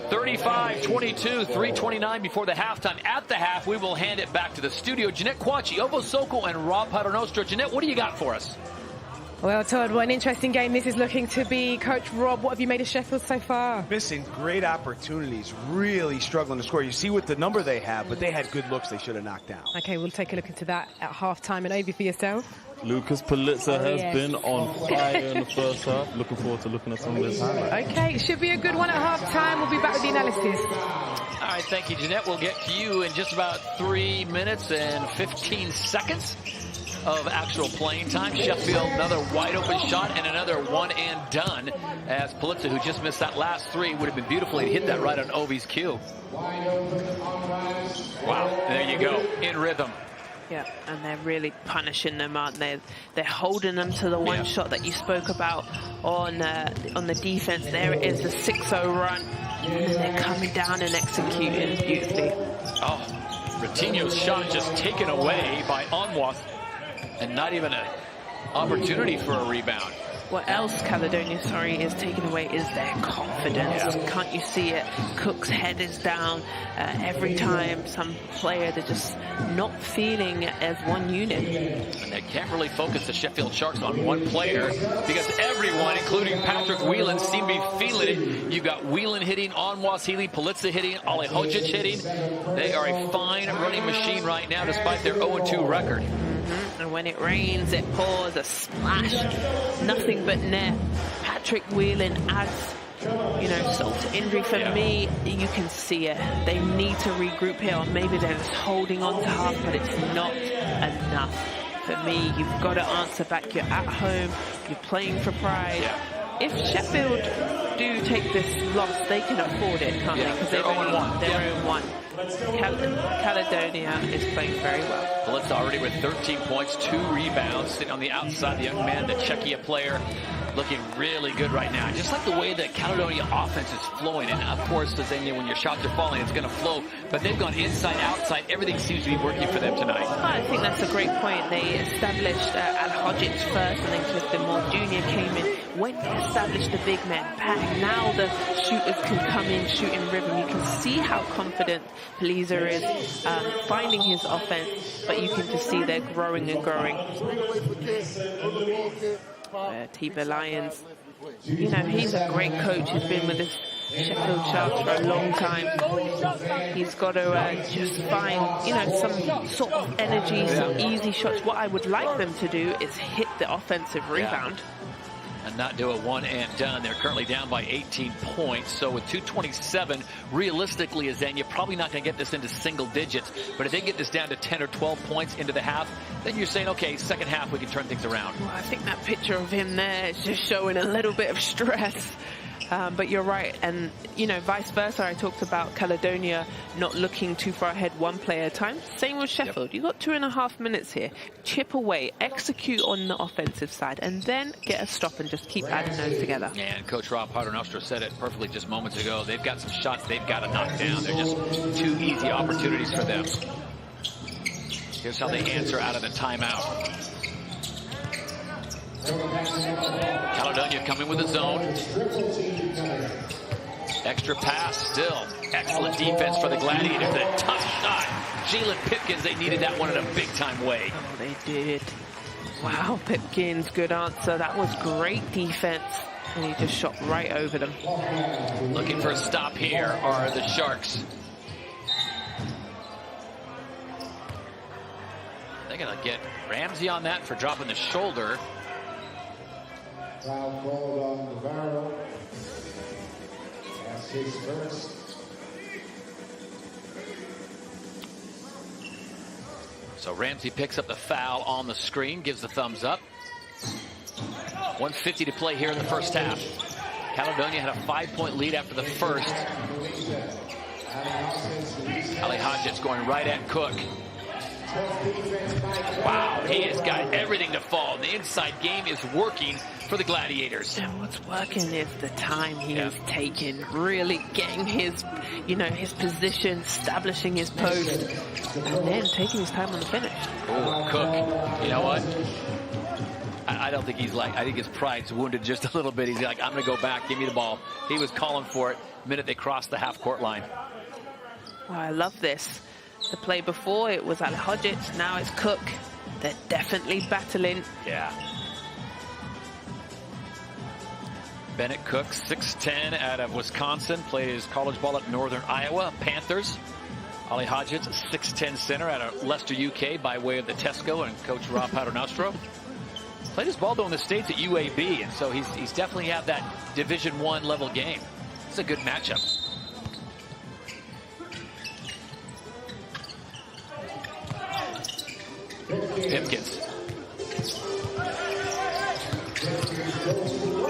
35-22, 3:29 before the halftime. At the half, we will hand it back to the studio. Jeanette Quachi, Ovo Sokol, and Rob Paternostre. Jeanette, what do you got for us? Well, Todd, what an interesting game this is looking to be. Coach Rob, what have you made of Sheffield so far? Missing great opportunities, really struggling to score. You see what the number they have, but they had good looks they should have knocked down. Okay, we'll take a look into that at halftime. And over for yourself. Lucas Politzer has been on fire in the first half. Looking forward to looking at some of his highlights. Okay, it should be a good one at half-time. We'll be back with the analysis. All right, thank you, Jeanette. We'll get to you in just about 3 minutes and 15 seconds of actual playing time. Sheffield, another wide open shot and another one and done, as Politzer, who just missed that last three, would have been beautiful. He hit that right on Ovi's cue. Wow, there you go, in rhythm. Yeah, and they're really punishing them, aren't they? They're holding them to the one shot that you spoke about on the defense. There it is, the 6-0 run. And then they're coming down and executing beautifully. Oh, Ratinho's shot just taken away by Onwas, and not even an opportunity for a rebound. What else Caledonia, is taking away is their confidence. Can't you see it? Cook's head is down. Every time some player, they're just not feeling as one unit. And they can't really focus the Sheffield Sharks on one player because everyone, including Patrick Whelan, seem to be feeling it. You've got Whelan hitting, Onwas Healy, Politzer hitting, Ali Hodzic hitting. They are a fine running machine right now despite their 0-2 record. And when it rains, it pours, a splash, nothing but net. Patrick Whelan adds, salt to injury. For me, you can see it. They need to regroup here, or maybe they're just holding on to half, but it's not enough. For me, you've got to answer back. You're at home, you're playing for pride. If Sheffield do take this loss, they can afford it, can't they? Because they're 0-1. Caledonia is playing very well. Politzer already with 13 points, 2 rebounds, sitting on the outside. The young man, the Czechia player, looking really good right now. Just like the way that Caledonia offense is flowing. And of course, when your shots are falling, it's going to flow. But they've gone inside, outside. Everything seems to be working for them tonight. I think that's a great point. They established Al Hodzic first, and then Clifton Moore Jr. came in. When they established the big men, bang, now the shooters can come in, shoot in rhythm. You can see how confident Politzer is finding his offense, but you can just see they're growing and growing. Tiber Lyons, he's a great coach. He's been with the Sheffield Sharks for a long time. He's got to just find, some sort of energy, some easy shots. What I would like them to do is hit the offensive rebound. And not do a one and done. They're currently down by 18 points. So with 2:27, realistically, Azan, you're probably not going to get this into single digits. But if they get this down to 10 or 12 points into the half, then you're saying, okay, second half, we can turn things around. Well, I think that picture of him there is just showing a little bit of stress. But you're right. And, vice versa. I talked about Caledonia not looking too far ahead, one play at a time. Same with Sheffield. You've got 2.5 minutes here. Chip away, execute on the offensive side, and then get a stop and just keep adding those together. Yeah, and Coach Rob Paternostro said it perfectly just moments ago. They've got some shots they've got to knock down. They're just too easy opportunities for them. Here's how they answer out of the timeout. Caledonia coming with a zone. Extra pass still. Excellent defense for the Gladiators. A tough shot. Jalen Pipkins, they needed that one in a big-time way. Oh, they did. Wow, Pipkins, good answer. That was great defense. And he just shot right over them. Looking for a stop here are the Sharks. They're going to get Ramsey on that for dropping the shoulder. Foul called on Navarro. That's his first. So Ramsey picks up the foul on the screen, gives the thumbs up. 1:50 to play here in the first half. Caledonia had a 5-point lead after the first. Ali Hodzic going right at Cook. Wow, he has got everything to fall. The inside game is working for the Gladiators. And what's working is the time he is taking, really getting his, his position, establishing his post, and then taking his time on the finish. Oh, Cook, you know what? I don't think I think his pride's wounded just a little bit. He's like, I'm going to go back, give me the ball. He was calling for it the minute they crossed the half-court line. Oh, I love this. The play before, it was Al Hodzic, now it's Cook. They're definitely battling. Yeah. Bennett Cook, 6'10", out of Wisconsin, played his college ball at Northern Iowa Panthers. Ali Hodzic, 6'10" center out of Leicester, UK, by way of the Tesco and Coach Rob Paternostro. Played his ball though in the States at UAB, and so he's definitely had that Division I level game. It's a good matchup. Pipkins.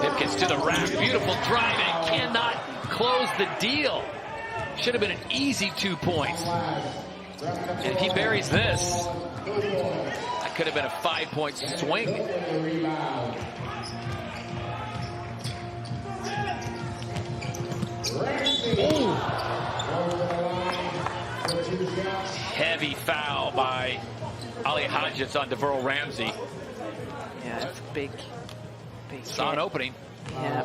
Pipkins to the rack. Beautiful drive and cannot close the deal. Should have been an easy 2 points. And if he buries this, that could have been a 5-point swing. Ooh. Heavy foul by Ali Hodgetts on Deverl Ramsey. Yeah, it's big. Saw an opening. Yeah.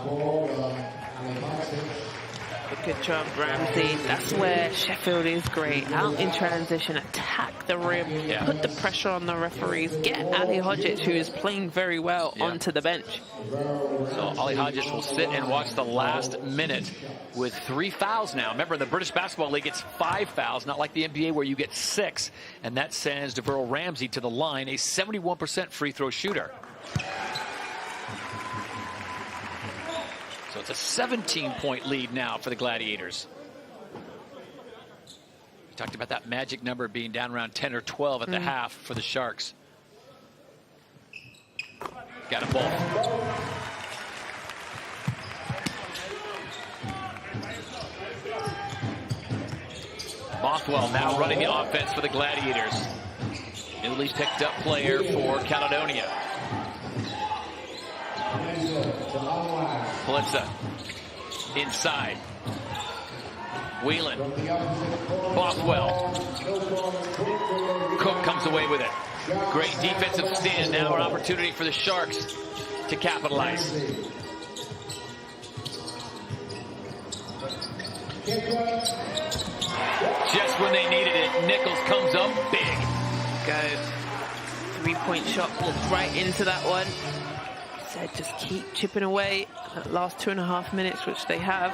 Good job, Ramsey. That's where Sheffield is great. Out in transition, attack the rim, put the pressure on the referees, get Ali Hodgetts, who is playing very well, onto the bench. So Ali Hodgetts will sit and watch the last minute with 3 fouls now. Remember, in the British Basketball League, it's 5 fouls, not like the NBA where you get 6. And that sends Deverl Ramsey to the line, a 71% free throw shooter. So it's a 17-point lead now for the Gladiators. We talked about that magic number being down around 10 or 12 at the half for the Sharks. Got them both. Bothwell now running the offense for the Gladiators. Newly picked up player for Caledonia. Politza inside. Whelan. Bothwell. Cook comes away with it. Great defensive stand. Now an opportunity for the Sharks to capitalize. Just when they needed it, Nichols comes up big. Go. 3-point shot, walked right into that one. Said just keep chipping away that last 2.5 minutes, which they have.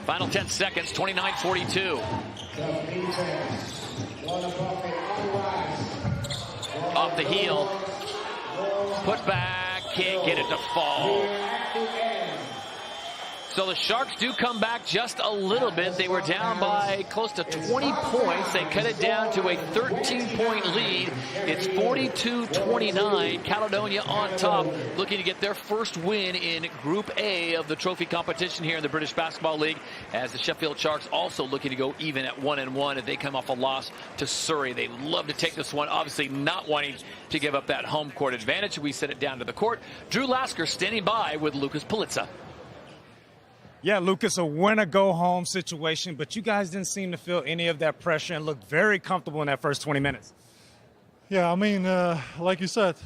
Final 10 seconds, 29-42. Off the heel. Put back, can't get it to fall. So the Sharks do come back just a little bit. They were down by close to 20 points. They cut it down to a 13-point lead. It's 42-29. Caledonia on top, looking to get their first win in Group A of the trophy competition here in the British Basketball League, as the Sheffield Sharks also looking to go even at 1-1 if they come off a loss to Surrey. They would love to take this one, obviously not wanting to give up that home court advantage. We send it down to the court. Drew Lasker standing by with Lucas Politza. Yeah, Lucas, a win-or-go-home situation, but you guys didn't seem to feel any of that pressure and looked very comfortable in that first 20 minutes. Yeah, I mean, like you said,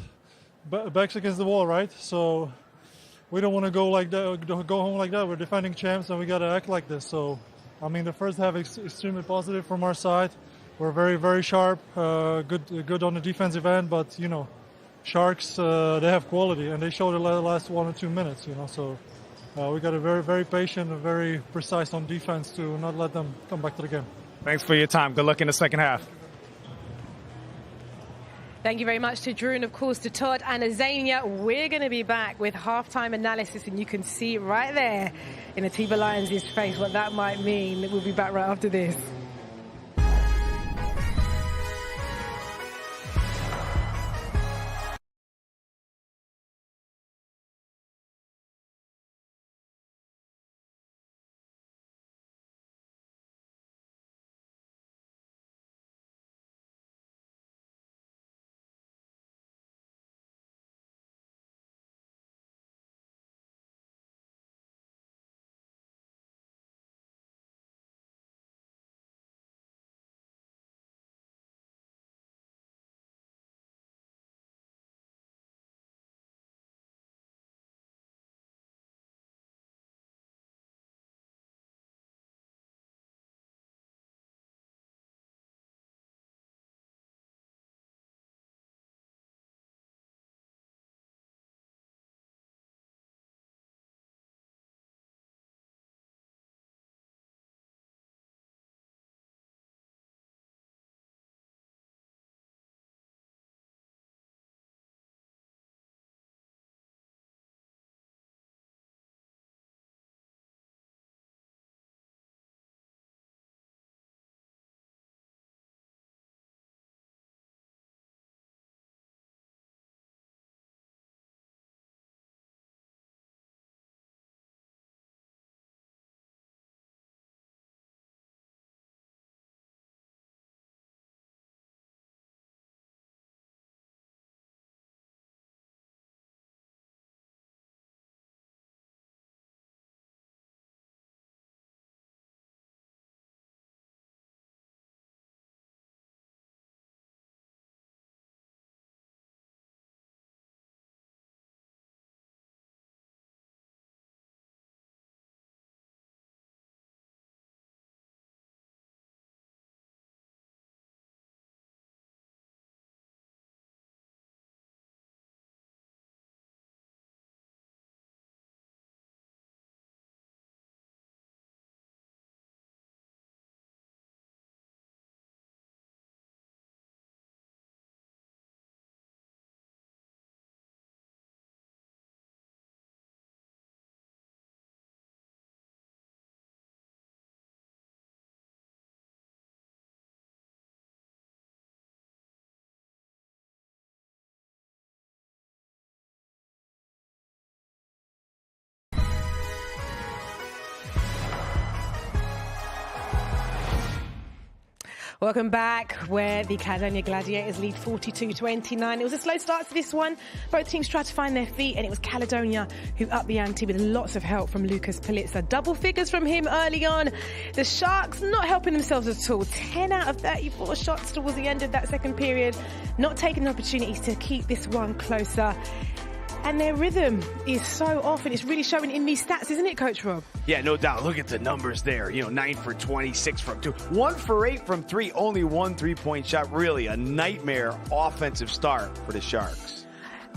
backs against the wall, right? So we don't want to go like that, go home like that. We're defending champs, and we got to act like this. So, I mean, the first half is extremely positive from our side. We're very, very sharp, good on the defensive end, but, you know, Sharks, they have quality, and they showed it the last 1 or 2 minutes, you know, so... we got to be very, very patient and very precise on defense to not let them come back to the game. Thanks for your time. Good luck in the second half. Thank you very much to Drew and, of course, to Todd and Azania. We're going to be back with halftime analysis, and you can see right there in Atiba Lyons' face what that might mean. We'll be back right after this. Welcome back, where the Caledonia Gladiators lead 42-29. It was a slow start to this one. Both teams tried to find their feet, and it was Caledonia who upped the ante with lots of help from Lucas Politzer. Double figures from him early on. The Sharks not helping themselves at all. 10 out of 34 shots towards the end of that second period. Not taking the opportunities to keep this one closer. And their rhythm is so off, and it's really showing in these stats, isn't it, Coach Rob? Yeah, no doubt. Look at the numbers there. 9 for 20, 6 from 2, 1 for 8 from 3, only 1 3-point shot. Really a nightmare offensive start for the Sharks.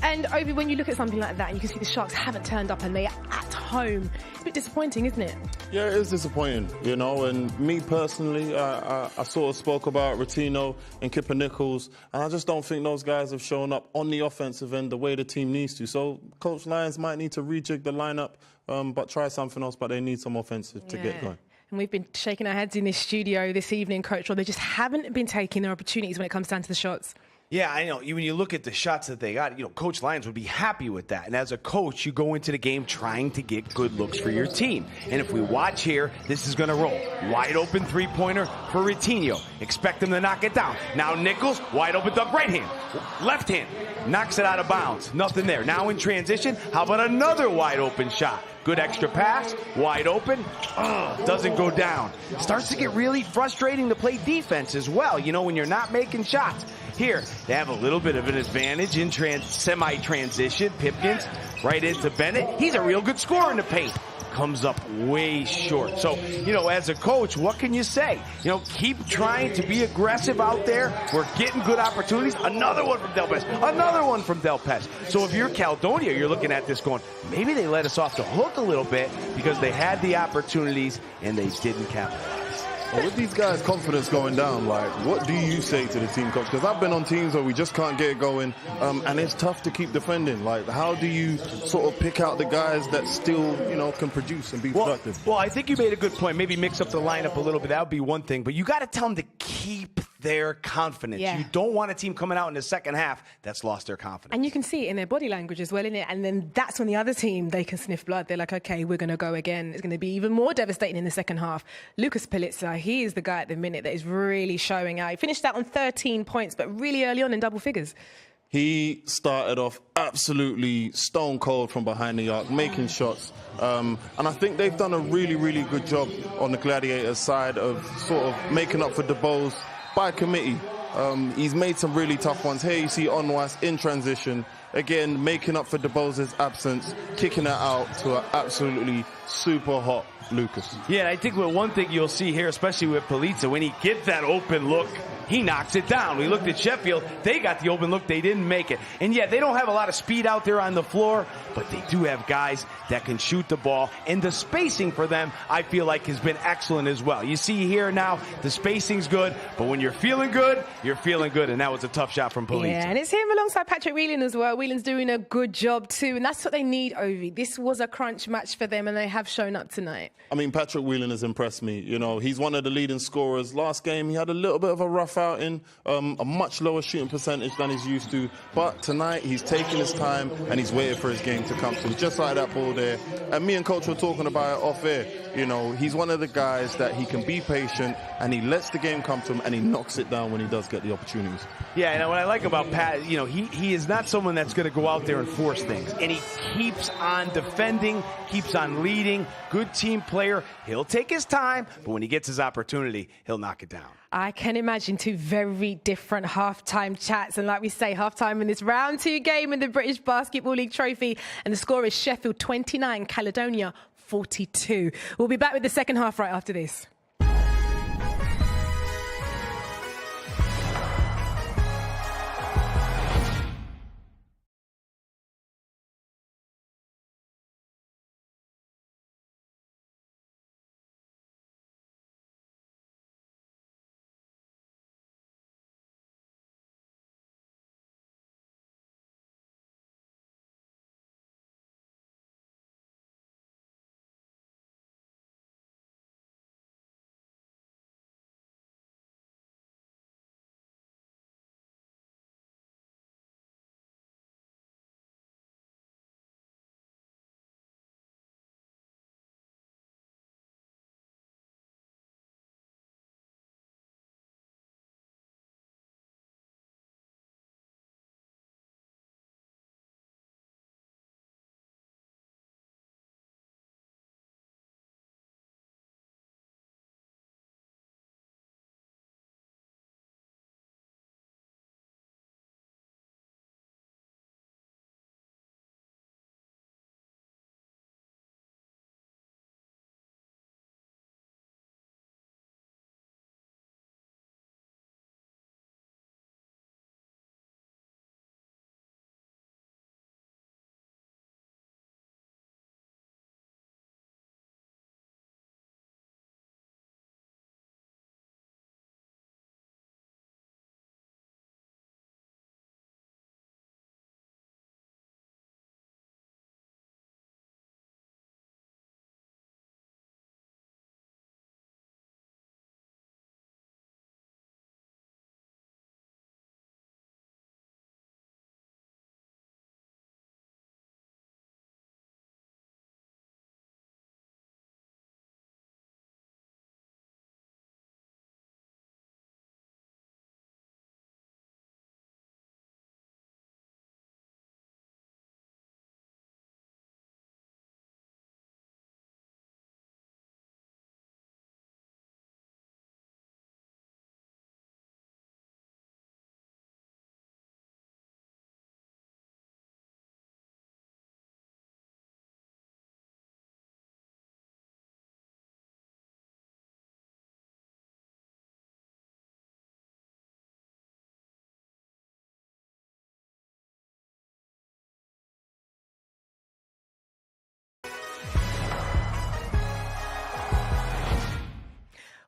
And Obi, when you look at something like that, and you can see the Sharks haven't turned up and they're at home, it's a bit disappointing, isn't it? Yeah, it is disappointing, and me personally, I sort of spoke about Rotino and Kipper Nichols, and I just don't think those guys have shown up on the offensive end the way the team needs to. So Coach Lyons might need to rejig the lineup, but try something else, but they need some offensive to get going. And we've been shaking our heads in this studio this evening, Coach Rob. They just haven't been taking their opportunities when it comes down to the shots. Yeah, I know. When you look at the shots that they got, Coach Lyons would be happy with that. And as a coach, you go into the game trying to get good looks for your team. And if we watch here, this is going to roll. Wide open three-pointer for Rotino. Expect him to knock it down. Now Nichols, wide open dunk, right hand. Left hand, knocks it out of bounds. Nothing there. Now in transition, how about another wide open shot? Good extra pass, wide open, doesn't go down. Starts to get really frustrating to play defense as well, when you're not making shots. Here, they have a little bit of an advantage in semi-transition. Pipkins right into Bennett. He's a real good scorer in the paint. Comes up way short. So, as a coach, what can you say? Keep trying to be aggressive out there. We're getting good opportunities. Another one from Delpes. Another one from Delpes. So if you're Caledonia, you're looking at this going, maybe they let us off the hook a little bit because they had the opportunities and they didn't capitalize. Well, with these guys' confidence going down, what do you say to the team coach? Because I've been on teams where we just can't get it going, and it's tough to keep defending. How do you sort of pick out the guys that still, can produce and be productive? Well, I think you made a good point. Maybe mix up the lineup a little bit. That would be one thing. But you got to tell them to keep their confidence. Yeah. You don't want a team coming out in the second half that's lost their confidence. And you can see it in their body language as well, innit? And then that's when the other team, they can sniff blood. They're like, okay, we're going to go again. It's going to be even more devastating in the second half. Lucas Politzer, he is the guy at the minute that is really showing out. He finished out on 13 points, but really early on in double figures. He started off absolutely stone cold from behind the arc, making shots. And I think they've done a really, really good job on the Gladiators side of sort of making up for DeBose by committee. He's made some really tough ones. Here you see Onwas in transition. Again, making up for DeBose's absence, kicking it out to an absolutely super hot Lucas. Yeah, I think one thing you'll see here, especially with Politzer, when he gets that open look, he knocks it down. We looked at Sheffield. They got the open look. They didn't make it. And yeah, they don't have a lot of speed out there on the floor, but they do have guys that can shoot the ball. And the spacing for them, I feel like, has been excellent as well. You see here now, the spacing's good, but when you're feeling good, you're feeling good. And that was a tough shot from Politzer. Yeah, and it's him alongside Patrick Whelan as well. Whelan's doing a good job too, and that's what they need, Ovi. This was a crunch match for them, and they have shown up tonight. I mean, Patrick Whelan has impressed me. He's one of the leading scorers. Last game, he had a little bit of a rough outing, a much lower shooting percentage than he's used to. But tonight, he's taking his time, and he's waiting for his game to come through, just like that ball there. And me and Coach were talking about it off air. He's one of the guys that he can be patient, and he lets the game come to him, and he knocks it down when he does get the opportunities. Yeah, and what I like about Pat, he is not someone that's going to go out there and force things. And he keeps on defending, keeps on leading. Good team player. He'll take his time, but when he gets his opportunity, he'll knock it down. I can imagine two very different halftime chats. And like we say, halftime in this round 2 game in the British Basketball League Trophy. And the score is Sheffield 29, Caledonia 42. We'll be back with the second half right after this.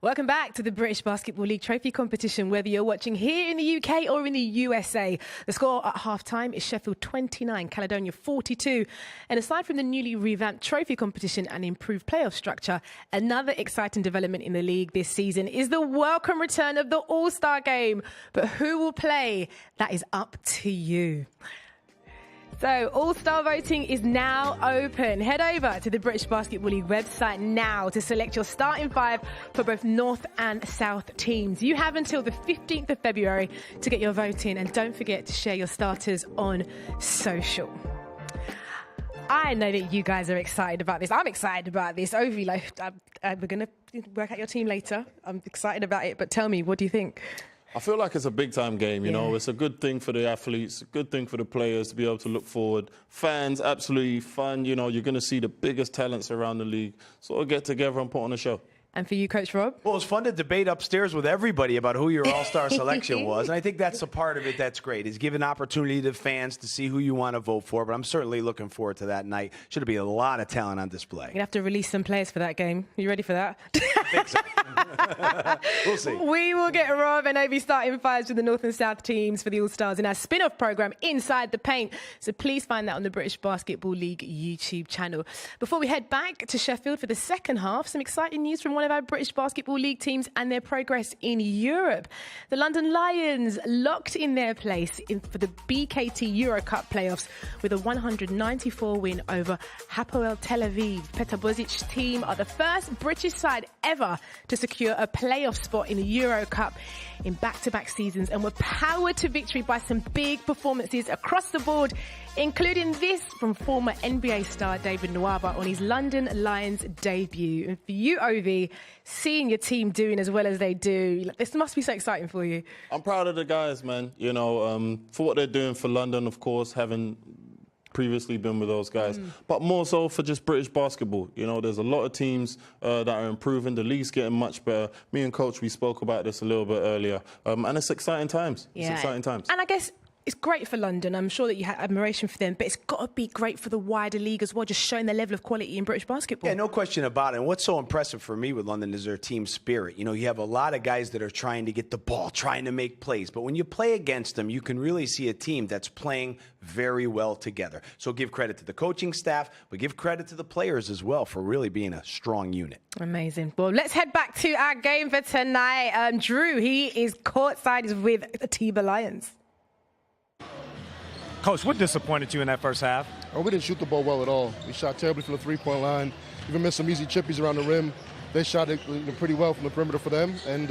Welcome back to the British Basketball League Trophy Competition, whether you're watching here in the UK or in the USA. The score at half-time is Sheffield 29, Caledonia 42. And aside from the newly revamped trophy competition and improved playoff structure, another exciting development in the league this season is the welcome return of the All-Star game. But who will play? That is up to you. So, All-Star voting is now open. Head over to the British Basketball League website now to select your starting five for both North and South teams. You have until the 15th of February to get your vote in, and don't forget to share your starters on social. I know that you guys are excited about this. I'm excited about this. Ovi, we're going to work out your team later. I'm excited about it, but tell me, what do you think? I feel like it's a big-time game, you know. It's a good thing for the athletes, a good thing for the players to be able to look forward. Fans, absolutely fun. You know, you're going to see the biggest talents around the league sort of get together and put on a show. And for you, Coach Rob? Well, it's fun to debate upstairs with everybody about who your all-star selection was. And I think that's a part of it that's great, is giving opportunity to fans to see who you want to vote for. But I'm certainly looking forward to that night. Should be a lot of talent on display. You're going to have to release some players for that game. Are you ready for that? I think so. We'll see. We will get Rob and Ovi starting fives for the North and South teams for the All-Stars in our spin-off program, Inside the Paint. So please find that on the British Basketball League YouTube channel. Before we head back to Sheffield for the second half, some exciting news from one of our British Basketball League teams and their progress in Europe. The London Lions locked in their place for the BKT Euro Cup playoffs with a 194 win over Hapoel Tel Aviv. Petar Bozic's team are the first British side ever to secure a playoff spot in the Euro Cup in back-to-back seasons, and were powered to victory by some big performances across the board, including this from former NBA star David Nwaba on his London Lions debut. And for you, Ovi, seeing your team doing as well as they do, this must be so exciting for you. I'm proud of the guys, man. You know, for what they're doing for London, of course, having previously been with those guys, but more so for just British basketball. You know, there's a lot of teams that are improving. The league's getting much better. Me and Coach, we spoke about this a little bit earlier, and it's exciting times. Yeah. It's exciting times. And I guess it's great for London. I'm sure that you have admiration for them, but it's got to be great for the wider league as well, just showing the level of quality in British basketball. Yeah, no question about it. And what's so impressive for me with London is their team spirit. You know, you have a lot of guys that are trying to get the ball, trying to make plays. But when you play against them, you can really see a team that's playing very well together. So give credit to the coaching staff, but give credit to the players as well for really being a strong unit. Amazing. Well, let's head back to our game for tonight. Drew, he is courtside with the Tiba Lions. Coach, what disappointed you in that first half? Oh, we didn't shoot the ball well at all. We shot terribly from the three-point line. Even missed some easy chippies around the rim. They shot it pretty well from the perimeter for them. And,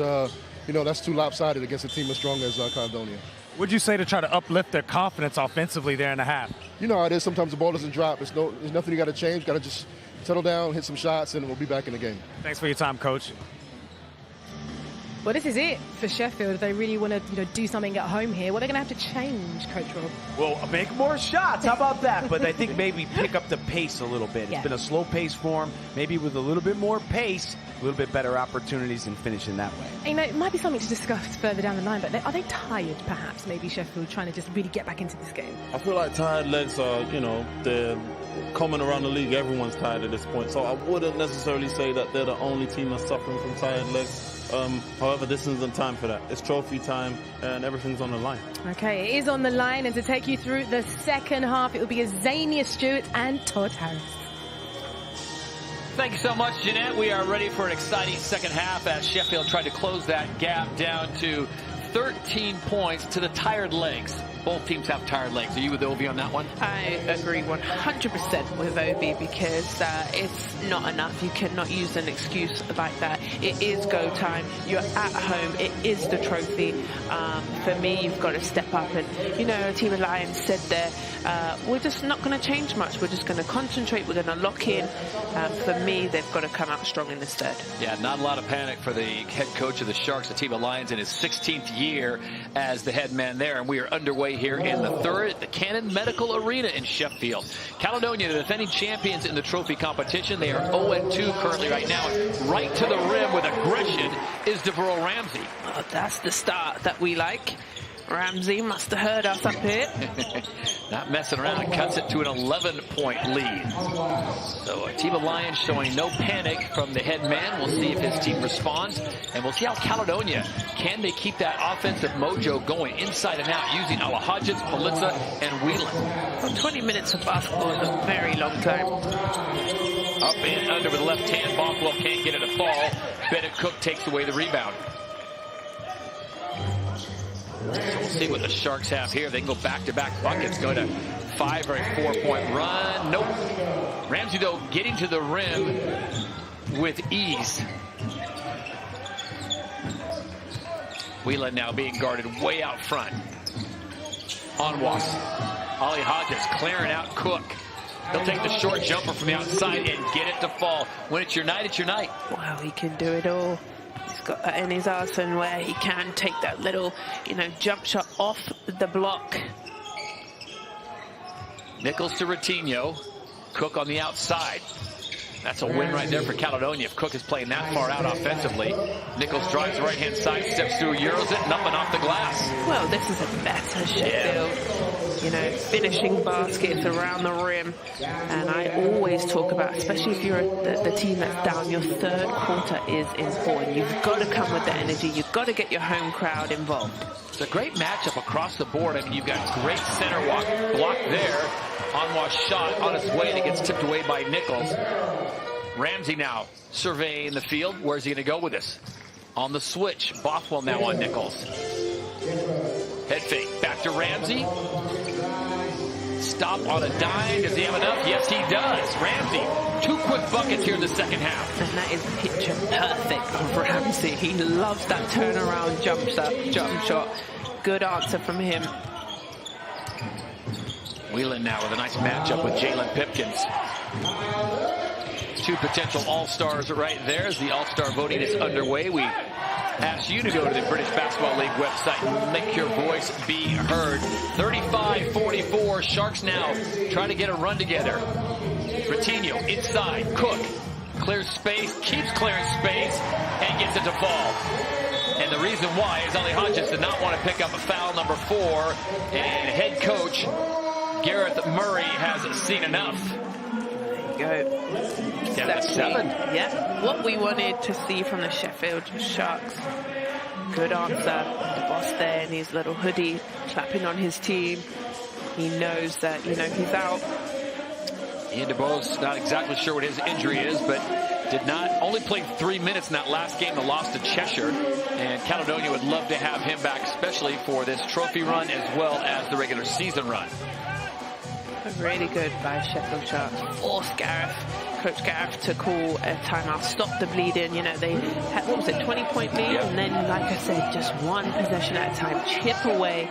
you know, that's too lopsided against a team as strong as Caledonia. What'd you say to try to uplift their confidence offensively there in the half? You know how it is. Sometimes the ball doesn't drop. There's nothing you got to change. Got to just settle down, hit some shots, and we'll be back in the game. Thanks for your time, Coach. Well, this is it for Sheffield. If they really want to, do something at home here, what are they going to have to change, Coach Rob? Well, make more shots. How about that? But I think maybe pick up the pace a little bit. Yeah. It's been a slow pace for them. Maybe with a little bit more pace, a little bit better opportunities in finishing that way. You know, it might be something to discuss further down the line, but are they tired, perhaps, maybe Sheffield, trying to just really get back into this game? I feel like tired legs are, you know, they're common around the league. Everyone's tired at this point. So I wouldn't necessarily say that they're the only team that's suffering from tired legs. However, this isn't time for that. It's trophy time, and everything's on the line. Okay, it is on the line, and to take you through the second half, it will be Azania Stewart and Todd Harris. Thank you so much, Jeanette. We are ready for an exciting second half as Sheffield tried to close that gap down to 13 points to the tired legs. Both teams have tired legs. Are you with Ovi on that one? I agree 100% with Ovi because it's not enough. You cannot use an excuse like that. It is go time. You're at home. It is the trophy. For me, you've got to step up. And, you know, Team Lions said there, we're just not going to change much. We're just going to concentrate. We're going to lock in. For me, they've got to come out strong in this third. Yeah, not a lot of panic for the head coach of the Sharks, the Team Lions, in his 16th year as the head man there. And we are underway here in the third at the Cannon Medical Arena in Sheffield. Caledonia, the defending champions in the trophy competition. They are 0-2 currently right now. Right to the rim with aggression is Devereux Ramsey. That's the start that we like. Ramsey must have heard us up here. Not messing around, cuts it to an 11-point lead. So a team of Lions showing no panic from the head man. We'll see if his team responds, and we'll see how Caledonia, can they keep that offensive mojo going inside and out using Alahadjic, Politza, and Whelan. Well, 20 minutes of basketball is a very long time. Up and under with the left hand. Bothwell can't get it to fall. Bennett Cook takes away the rebound. So we'll see what the Sharks have here. They can go back-to-back buckets, go to 5 or a 4-point run. Nope. Ramsey, though, getting to the rim with ease. Whelan now being guarded way out front. Onwas. Alahadjic clearing out Cook. He'll take the short jumper from the outside and get it to fall. When it's your night, it's your night. Wow, he can do it all. He's got that in his arsenal where he can take that little, jump shot off the block. Nichols to Ratinho. Cook on the outside. That's a win right there for Caledonia if Cook is playing that far out offensively. Nichols drives the right-hand side, steps through, euros it, nothing off the glass. Well, this is a better Sheffield. Finishing baskets around the rim. And I always talk about, especially if you're the team that's down, your third quarter is important. You've got to come with the energy. You've got to get your home crowd involved. It's a great matchup across the board. I mean, you've got great center block there. Onwas shot on its way and it gets tipped away by Nichols. Ramsey now surveying the field. Where's he going to go with this? On the switch. Bothwell now on Nichols. Head fake. Back to Ramsey. Stop on a dime. Does he have enough? Yes, he does. Ramsey, 2 quick buckets here in the second half. And that is picture perfect of Ramsey. He loves that turnaround jump shot. Good answer from him. Whelan now with a nice matchup with Jalen Pipkins. 2 potential All-Stars right there as the All-Star voting is underway. We ask you to go to the British Basketball League website and make your voice be heard. 35-44, Sharks now trying to get a run together. Ratinho inside, Cook clears space, keeps clearing space, and gets it to fall. And the reason why is Alahadjic did not want to pick up a foul number 4, and head coach Gareth Murray has seen enough. Go. Down to 7. Yeah, what we wanted to see from the Sheffield Sharks. Good answer. The boss there in his little hoodie, clapping on his team. He knows that, he's out. Ian DeBoe's not exactly sure what his injury is, but only played 3 minutes in that last game, the loss to Cheshire. And Caledonia would love to have him back, especially for this trophy run as well as the regular season run. Really good by Sheffield Sharks. Forced Coach Gareth to call a timeout, stop the bleeding. They had, 20-point lead, yep. And then, like I said, just one possession at a time, chip away.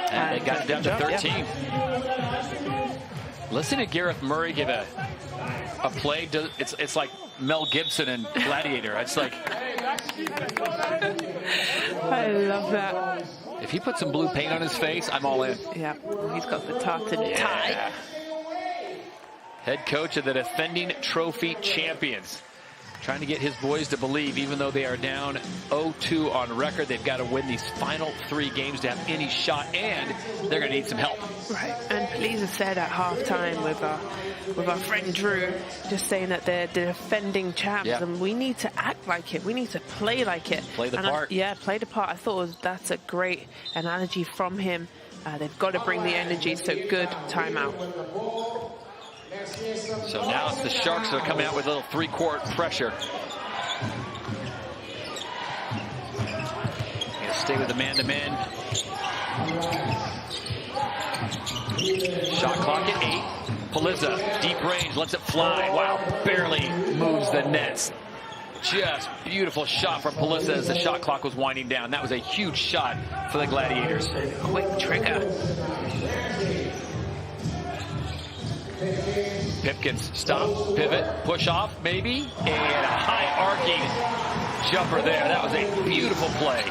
And they got it down to 13. Yeah. Listen to Gareth Murray give a play. It's like Mel Gibson and Gladiator. It's like... I love that. If he puts some blue paint on his face, I'm all in. Yeah, he's got the tartan tie. Head coach of the defending trophy champions. Trying to get his boys to believe, even though they are down 0-2 on record, they've got to win these final 3 games to have any shot, and they're going to need some help. Right, and Pleaser said at halftime with our friend Drew, just saying that they're the defending champs, and we need to act like it. We need to play like it. Play the part. Play the part. I thought that's a great analogy from him. They've got to bring the energy, so good timeout. So now it's the Sharks that are coming out with a little 3-court pressure. Gonna stay with the man-to-man. Shot clock at 8. Politza, deep range, lets it fly. Wow, barely moves the nets. Just beautiful shot from Politza as the shot clock was winding down. That was a huge shot for the Gladiators. Quick trigger. Pipkins, stop, pivot, push off, maybe, and a high arcing jumper there. That was a beautiful play.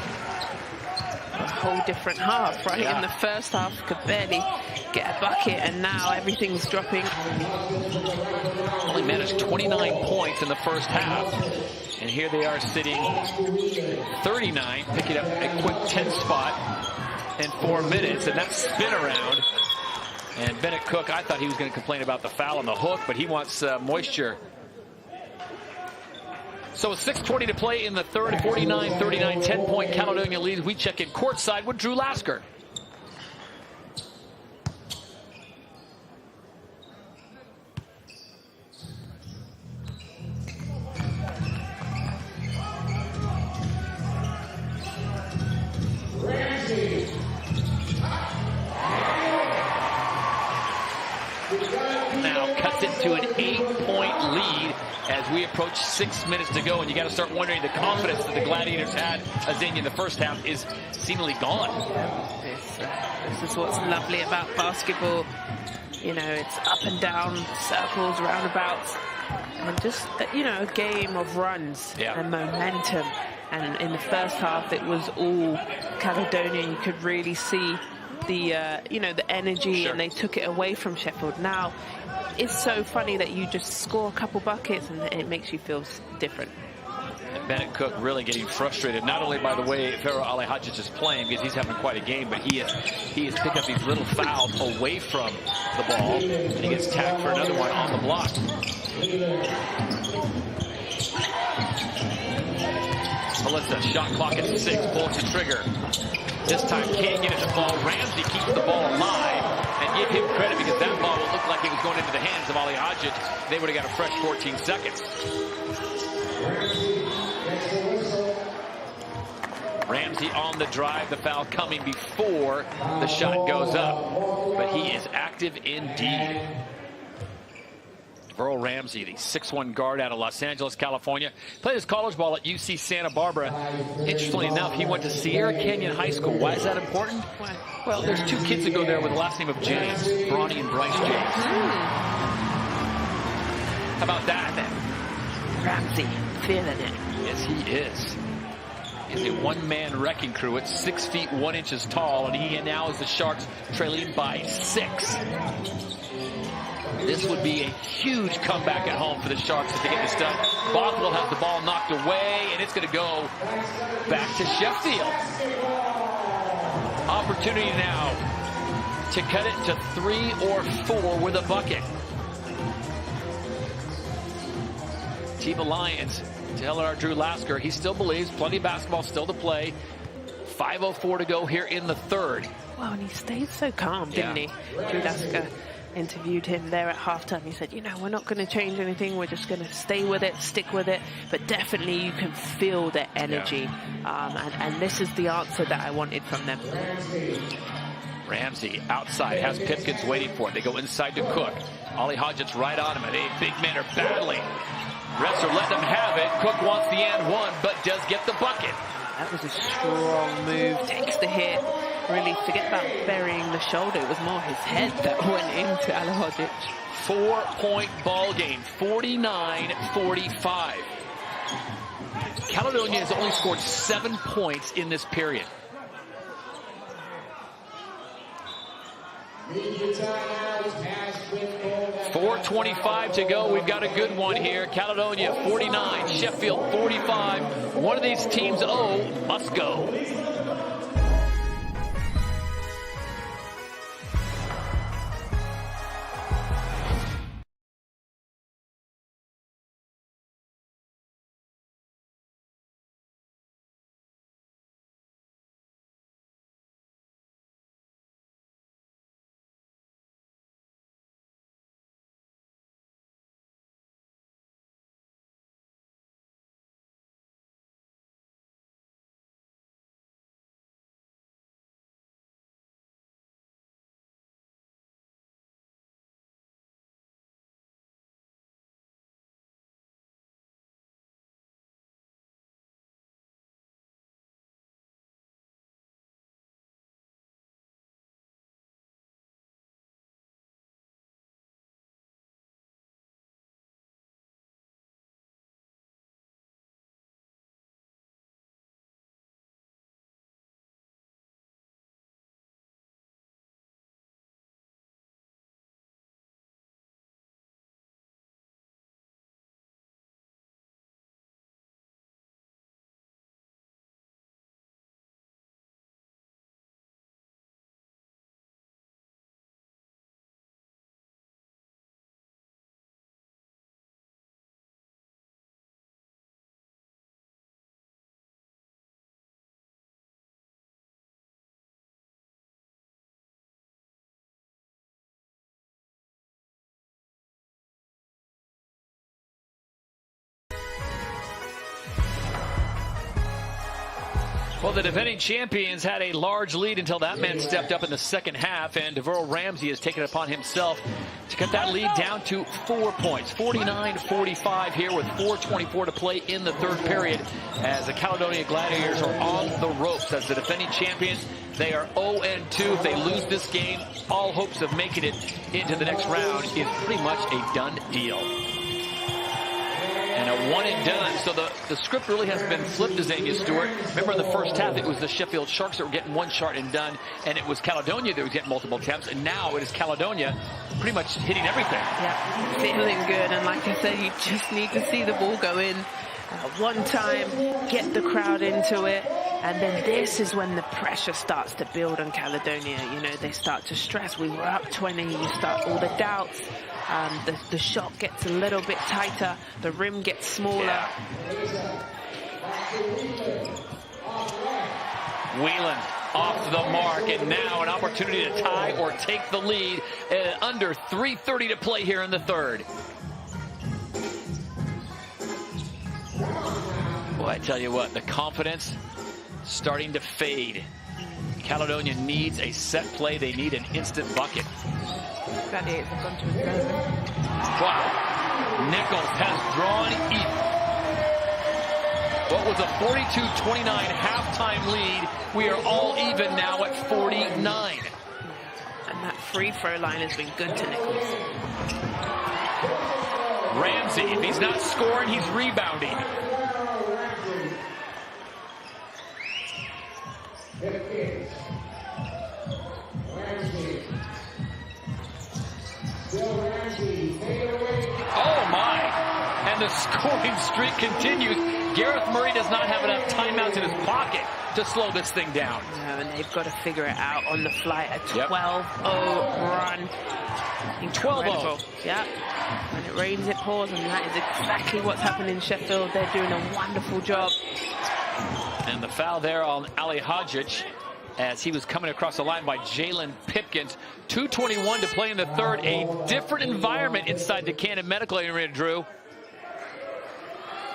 A whole different half, right? In the first half, could barely get a bucket, and now everything's dropping. Only managed 29 points in the first half. And here they are sitting 39, picking up a quick 10 spot in 4 minutes. And that spin around. And Bennett Cook, I thought he was going to complain about the foul on the hook, but he wants moisture. So with 6:20 to play in the third, 49-39, 10-point Caledonia lead. We check in courtside with Drew Lasker. Now cuts it to an 8-point lead as we approach 6 minutes to go, and you got to start wondering the confidence that the Gladiators had, Azania, in the first half is seemingly gone. This is what's lovely about basketball. You know, it's up and down, circles, roundabouts, and just, you know, a game of runs and momentum. And in the first half, it was all Caledonia. You could really see the, you know, the energy, and they took it away from Sheffield. Now, it's so funny that you just score a couple buckets and it makes you feel different. And Bennett Cook really getting frustrated, not only by the way Fero Alihadzic is playing, because he's having quite a game, but he has picked up these little fouls away from the ball, and he gets tagged for another one on the block. Melissa, shot clock at 6, pulls the trigger. This time can't get it to fall. Ramsey keeps the ball alive, and give him credit because that ball would look like it was going into the hands of Alihadzic. They would have got a fresh 14 seconds. Ramsey on the drive, the foul coming before the shot goes up, but he is active indeed. Verl Ramsey, the 6'1" guard out of Los Angeles, California, played his college ball at UC Santa Barbara. Interestingly enough, he went to Sierra Canyon High School. Why is that important? Well, there's 2 kids that go there with the last name of James, Bronny and Bryce James. How about that? Ramsey feeling it. Yes, he is. He's a one-man wrecking crew at 6 feet 1 inches tall, and he now is the Sharks trailing by 6. This would be a huge comeback at home for the Sharks if they get this done. Bothwell has the ball knocked away, and it's going to go back to Sheffield. Opportunity now to cut it to 3 or 4 with a bucket. Team Alliance, tell our Drew Lasker, he still believes plenty of basketball still to play. 5:04 to go here in the third. Wow, and he stayed so calm, didn't he? Drew Lasker interviewed him there at halftime. He said, you know, we're not going to change anything. We're just going to stay with it, stick with it. But definitely you can feel their energy. And this is the answer that I wanted from them. Ramsey outside has Pipkins waiting for it. They go inside to Cook. Alihadzic's right on him, and a big men are battling. Refs are letting them have it. Cook wants the and one, but does get the bucket. That was a strong move. Takes the hit. Really, forget about burying the shoulder. It was more his head that went into Alihadzic. 4-point ball game, 49-45. Caledonia has only scored 7 points in this period. 4:25 to go. We've got a good one here. Caledonia 49, Sheffield 45. One of these teams, must go. Well, the defending champions had a large lead until that man stepped up in the second half, and Deverl Ramsey has taken it upon himself to cut that lead down to 4 points. 49-45 here with 4:24 to play in the third period as the Caledonia Gladiators are on the ropes. As the defending champions, they are 0-2. If they lose this game, all hopes of making it into the next round is pretty much a done deal. And a one and done. So the script really has been flipped to Xenia Stewart. Remember in the first half, it was the Sheffield Sharks that were getting one shot and done, and it was Caledonia that was getting multiple attempts, and now it is Caledonia pretty much hitting everything. Yeah, feeling good. And like I said, you just need to see the ball go in one time, get the crowd into it, and then this is when the pressure starts to build on Caledonia. You know, they start to stress. We were up 20, you start all the doubts. The shot gets a little bit tighter, the rim gets smaller. Yeah. Whelan off the mark, and now an opportunity to tie or take the lead. Under 3:30 to play here in the third. Boy, I tell you what, the confidence starting to fade. Caledonia needs a set play. They need an instant bucket. Gladiators have gone to a zone. Wow. Nichols has drawn even. What was a 42-29 halftime lead, we are all even now at 49. And that free throw line has been good to Nichols. Ramsey, if he's not scoring, he's rebounding. Oh my! And the scoring streak continues. Gareth Murray does not have enough timeouts in his pocket to slow this thing down. No, and they've got to figure it out on the fly. A 12-0 run. 12-0. Yeah. When it rains, it pours, and that is exactly what's happened in Sheffield. They're doing a wonderful job. And the foul there on Ali Hodgic as he was coming across the line by Jalen Pipkins. 2:21 to play in the third. A different environment inside the Cannon Medical Arena, Drew.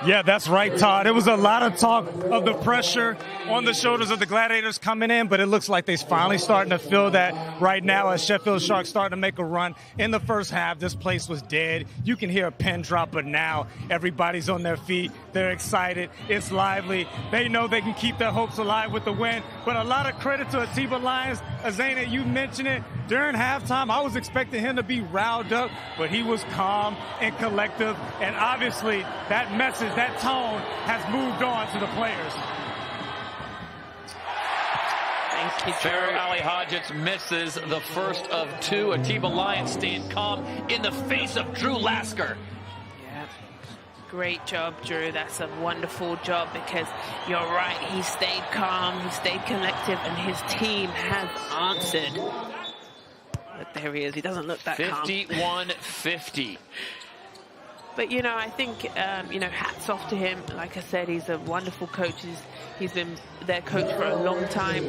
Yeah, that's right, Todd. There was a lot of talk of the pressure on the shoulders of the Gladiators coming in, but it looks like they're finally starting to feel that right now as Sheffield Sharks starting to make a run. In the first half, this place was dead. You can hear a pin drop, but now everybody's on their feet. They're excited. It's lively. They know they can keep their hopes alive with the win, but a lot of credit to Atiba Lyons. Azena, you mentioned it. During halftime, I was expecting him to be riled up, but he was calm and collective, and obviously that message, that tone has moved on to the players. Thank you, Pharaoh Ali Hodges misses the first of two. Atiba Lyons staying calm in the face of Drew Lasker. Yeah, great job, Drew. That's a wonderful job because you're right. He stayed calm, he stayed collective, and his team has answered. But there he is. He doesn't look that calm. 51-50. But, you know, I think, you know, hats off to him. Like I said, he's a wonderful coach. He's been their coach for a long time.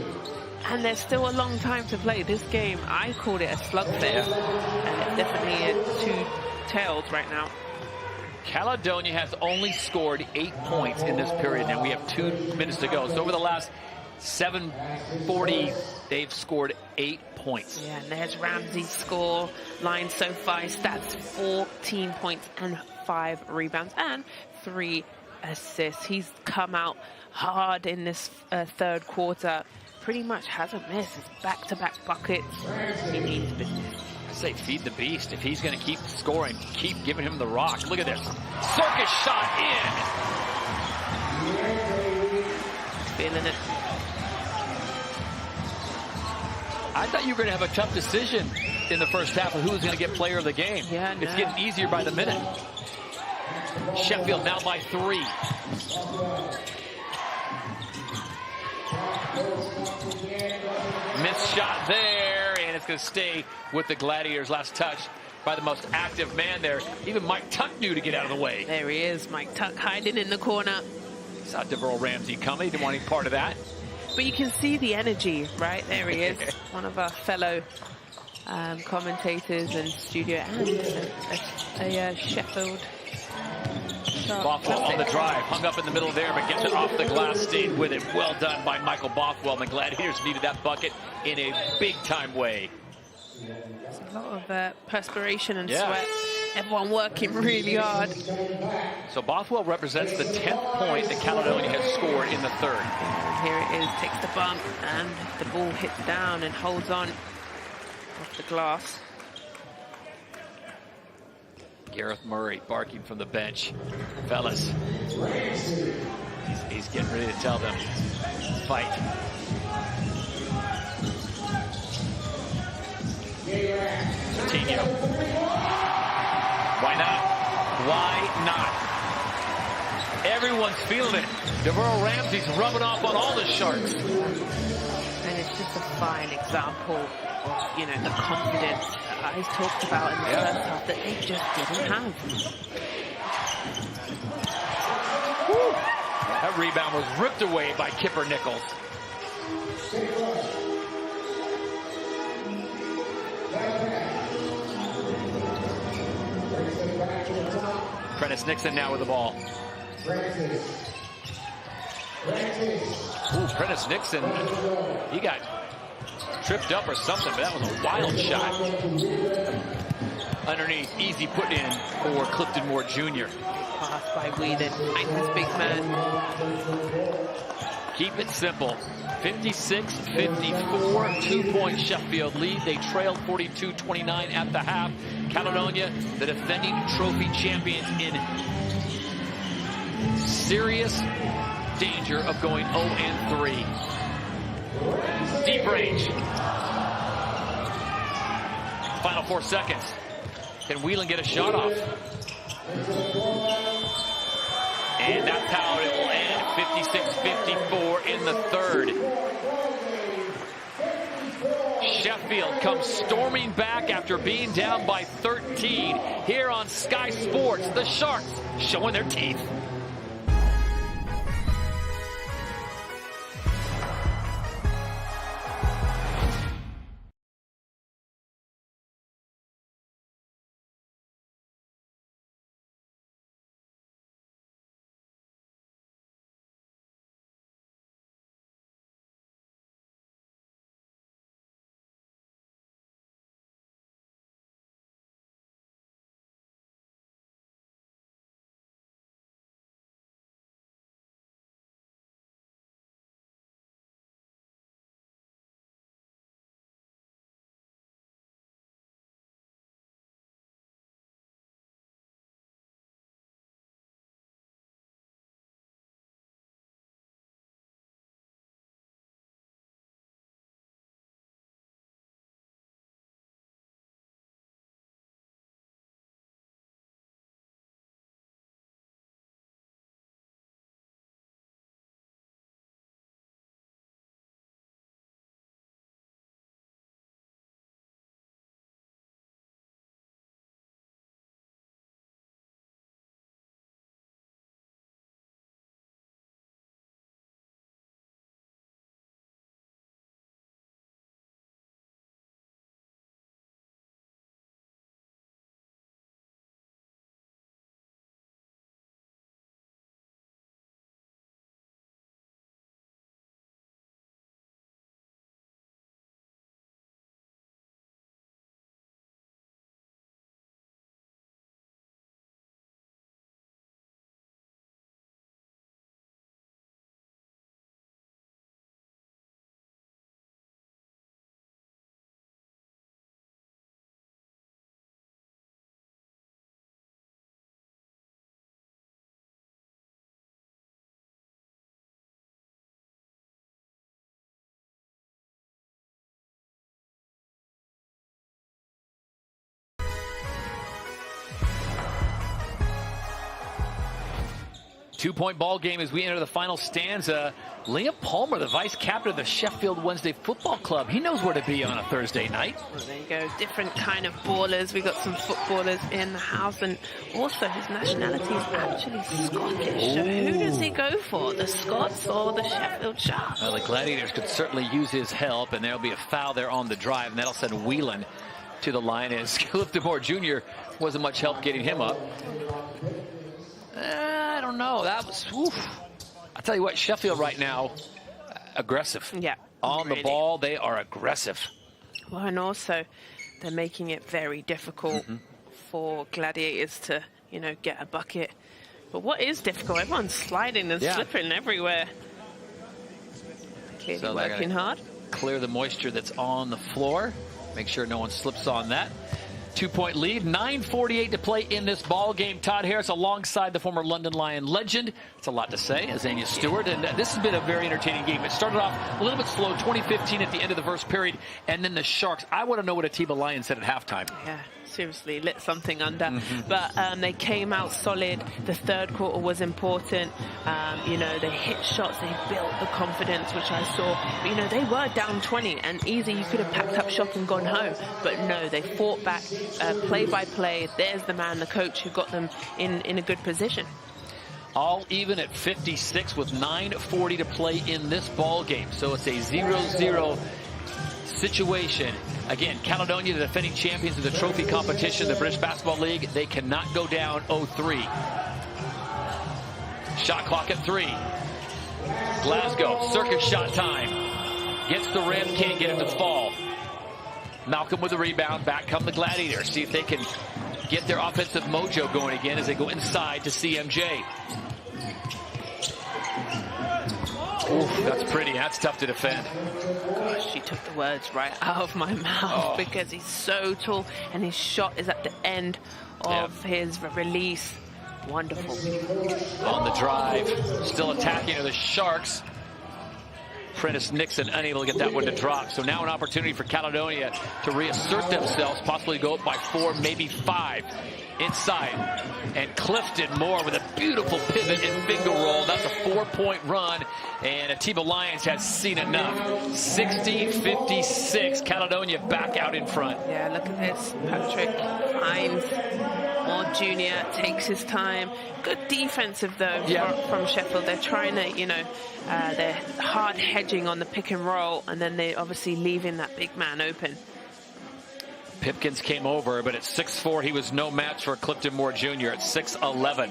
And there's still a long time to play. This game, I called it a slugfest. And it's definitely two-tailed right now. Caledonia has only scored 8 points in this period. Now we have 2 minutes to go. So over the last 7:40, they've scored 8 points. Yeah, and there's Ramsey's score line so far. Stats 14 points and 5 rebounds and 3 assists. He's come out hard in this third quarter. Pretty much hasn't missed. It's back-to-back buckets. He needs business. I say feed the beast. If he's going to keep scoring, keep giving him the rock. Look at this. Circus shot in. Feeling it. I thought you were going to have a tough decision in the first half of who was going to get player of the game. Yeah, no. It's getting easier by the minute. Sheffield now by 3. Missed shot there, and it's going to stay with the Gladiators. Last touch by the most active man there. Even Mike Tuck knew to get out of the way. There he is, Mike Tuck hiding in the corner. Saw Deverl Ramsey coming. He didn't want any part of that. But you can see the energy, right? There he is, one of our fellow commentators and studio and a Sheffield Bothwell on the drive, hung up in the middle there, but gets it off the glass, stayed with it. Well done by Michael Bothwell. The Gladiators needed that bucket in a big-time way. There's a lot of perspiration and sweat. Everyone working really hard. So Bothwell represents the 10th point that Caledonia has scored in the third. And here it is, takes the bump, and the ball hits down and holds on off the glass. Gareth Murray barking from the bench. Fellas, he's getting ready to tell them, fight. Coutinho. Why not? Why not? Everyone's feeling it. Deverl Ramsey's rubbing off on all the Sharks. And it's just a fine example of, you know, the confidence that I talked about in the first half that they just didn't have. Woo. That rebound was ripped away by Kipper Nichols. Prentice Nixon now with the ball. Ooh, Prentice Nixon, he got tripped up or something, but that was a wild shot. Underneath, easy put in for Clifton Moore Jr. Pass by Whelan, and his big man. Keep it simple. 56-54, 2-point Sheffield lead. They trailed 42-29 at the half. Caledonia, the defending trophy champions, in serious danger of going 0-3. Deep range. Final 4 seconds. Can Whelan get a shot off? And that's how it will end. 56-54 in the third. Sheffield comes storming back after being down by 13 here on Sky Sports. The Sharks showing their teeth. Two-point ball game as we enter the final stanza. Liam Palmer, the vice captain of the Sheffield Wednesday Football Club. He knows where to be on a Thursday night. Well, there you go. Different kind of ballers. We got some footballers in the house, and also his nationality is actually Scottish. So who does he go for? The Scots or the Sheffield Sharks? Well, the Gladiators could certainly use his help, and there'll be a foul there on the drive, and that'll send Whelan to the line as Clifton Moore Jr. wasn't much help getting him up. don't know. That was, I'll tell you what, Sheffield right now, aggressive. Yeah. On the ball, they are aggressive. Well, and also, they're making it very difficult for Gladiators to, you know, get a bucket. But what is difficult? Everyone's sliding and slipping everywhere. Clearly working hard. Clear the moisture that's on the floor. Make sure no one slips on that. 2-point lead, 9:48 to play in this ball game. Todd Harris alongside the former London Lion legend. It's a lot to say, Azania Stewart, and this has been a very entertaining game. It started off a little bit slow, 20-15 at the end of the first period, and then the Sharks. I want to know what Atiba Lion said at halftime. Yeah, seriously, lit something under. But they came out solid. The third quarter was important. You know, they hit shots, they built the confidence, which I saw. But, you know, they were down 20, and easy you could have packed up shop and gone home. But no, they fought back, play by play. There's the man, the coach, who got them in a good position. All even at 56 with 9:40 to play in this ball game. So it's a 0-0 situation. Again, Caledonia, the defending champions of the trophy competition, the British Basketball League, they cannot go down 0-3. Shot clock at 3. Glasgow, circus shot time. Gets the rim, can't get it to fall. Malcolm with the rebound, back come the Gladiators. See if they can get their offensive mojo going again as they go inside to CMJ. Oof, that's pretty. That's tough to defend. Gosh, she took the words right out of my mouth because he's so tall and his shot is at the end of his release. Wonderful. On the drive, still attacking are the Sharks. Prentice Nixon unable to get that one to drop. So now an opportunity for Caledonia to reassert themselves, possibly go up by 4, maybe 5. Inside, and Clifton Moore with a beautiful pivot and finger roll. That's a 4-point run, and Atiba Lions has seen enough. 60-56, Caledonia back out in front. Yeah, look at this. Patrick Hines, Moore Jr. takes his time. Good defensive, though, from Sheffield. They're trying to, you know, they're hard hedging on the pick and roll, and then they're obviously leaving that big man open. Pipkins came over, but at 6'4", he was no match for Clifton Moore Jr. at 6'11".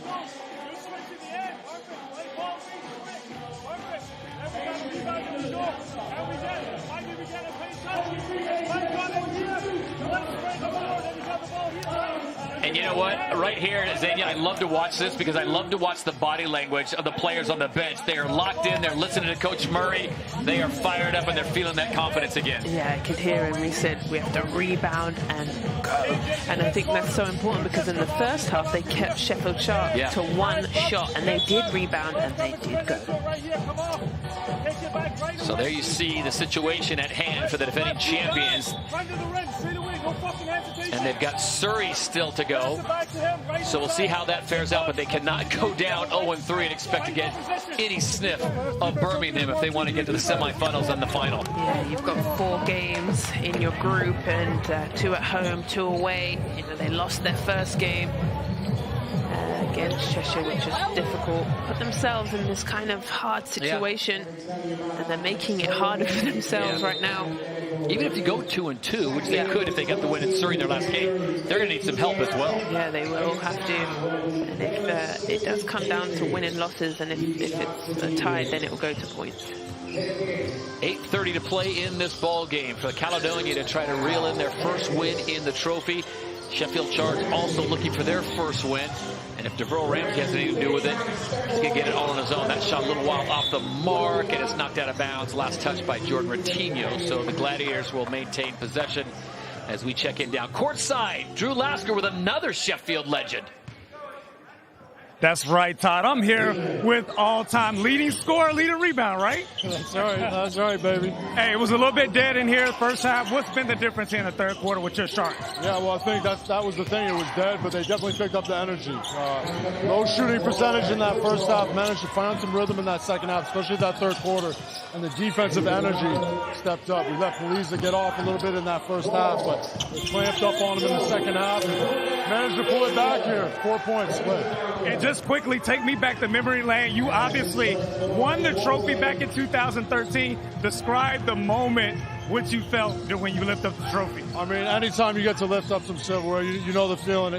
And you know what? Right here, Zania, I love to watch this because I love to watch the body language of the players on the bench. They are locked in. They're listening to Coach Murray. They are fired up, and they're feeling that confidence again. Yeah, I could hear him. He said, we have to rebound and go. And I think that's so important because in the first half, they kept Sheffield sharp to 1 shot, and they did rebound, and they did go. So there you see the situation at hand for the defending champions. And they've got Surrey still to go. So we'll see how that fares out, but they cannot go down 0-3 and expect to get any sniff of Birmingham if they want to get to the semifinals and the final. Yeah, you've got 4 games in your group and 2 at home, 2 away. You know, they lost their first game against Cheshire, which is difficult. Put themselves in this kind of hard situation, and they're making it harder for themselves right now. Even if you go 2-2, which they could if they got the win in Surrey in their last game, they're going to need some help as well. Yeah, they will have to. And if it does come down to win and losses, and if it's a tie, then it will go to points. 8:30 to play in this ball game for Caledonia to try to reel in their first win in the trophy. Sheffield Sharks also looking for their first win. And if DeVereaux Ramsey has anything to do with it, he's going to get it all on his own. That shot a little while off the mark, and it's knocked out of bounds. Last touch by Jordan Ratinho. So the Gladiators will maintain possession as we check in down courtside. Drew Lasker with another Sheffield legend. That's right, Todd. I'm here with all-time leading scorer, leading rebound, right? That's right. That's right, baby. Hey, it was a little bit dead in here first half. What's been the difference in the third quarter with your Sharks? Yeah, well, I think that was the thing. It was dead, but they definitely picked up the energy. Low shooting percentage in that first half, managed to find some rhythm in that second half, especially that third quarter. And the defensive energy stepped up. We let Police get off a little bit in that first half, but they clamped up on them in the second half and managed to pull it back here. 4 points split. And just quickly take me back to memory lane. You obviously won the trophy back in 2013. Describe the moment what you felt when you lift up the trophy. I mean, anytime you get to lift up some silverware, you know the feeling.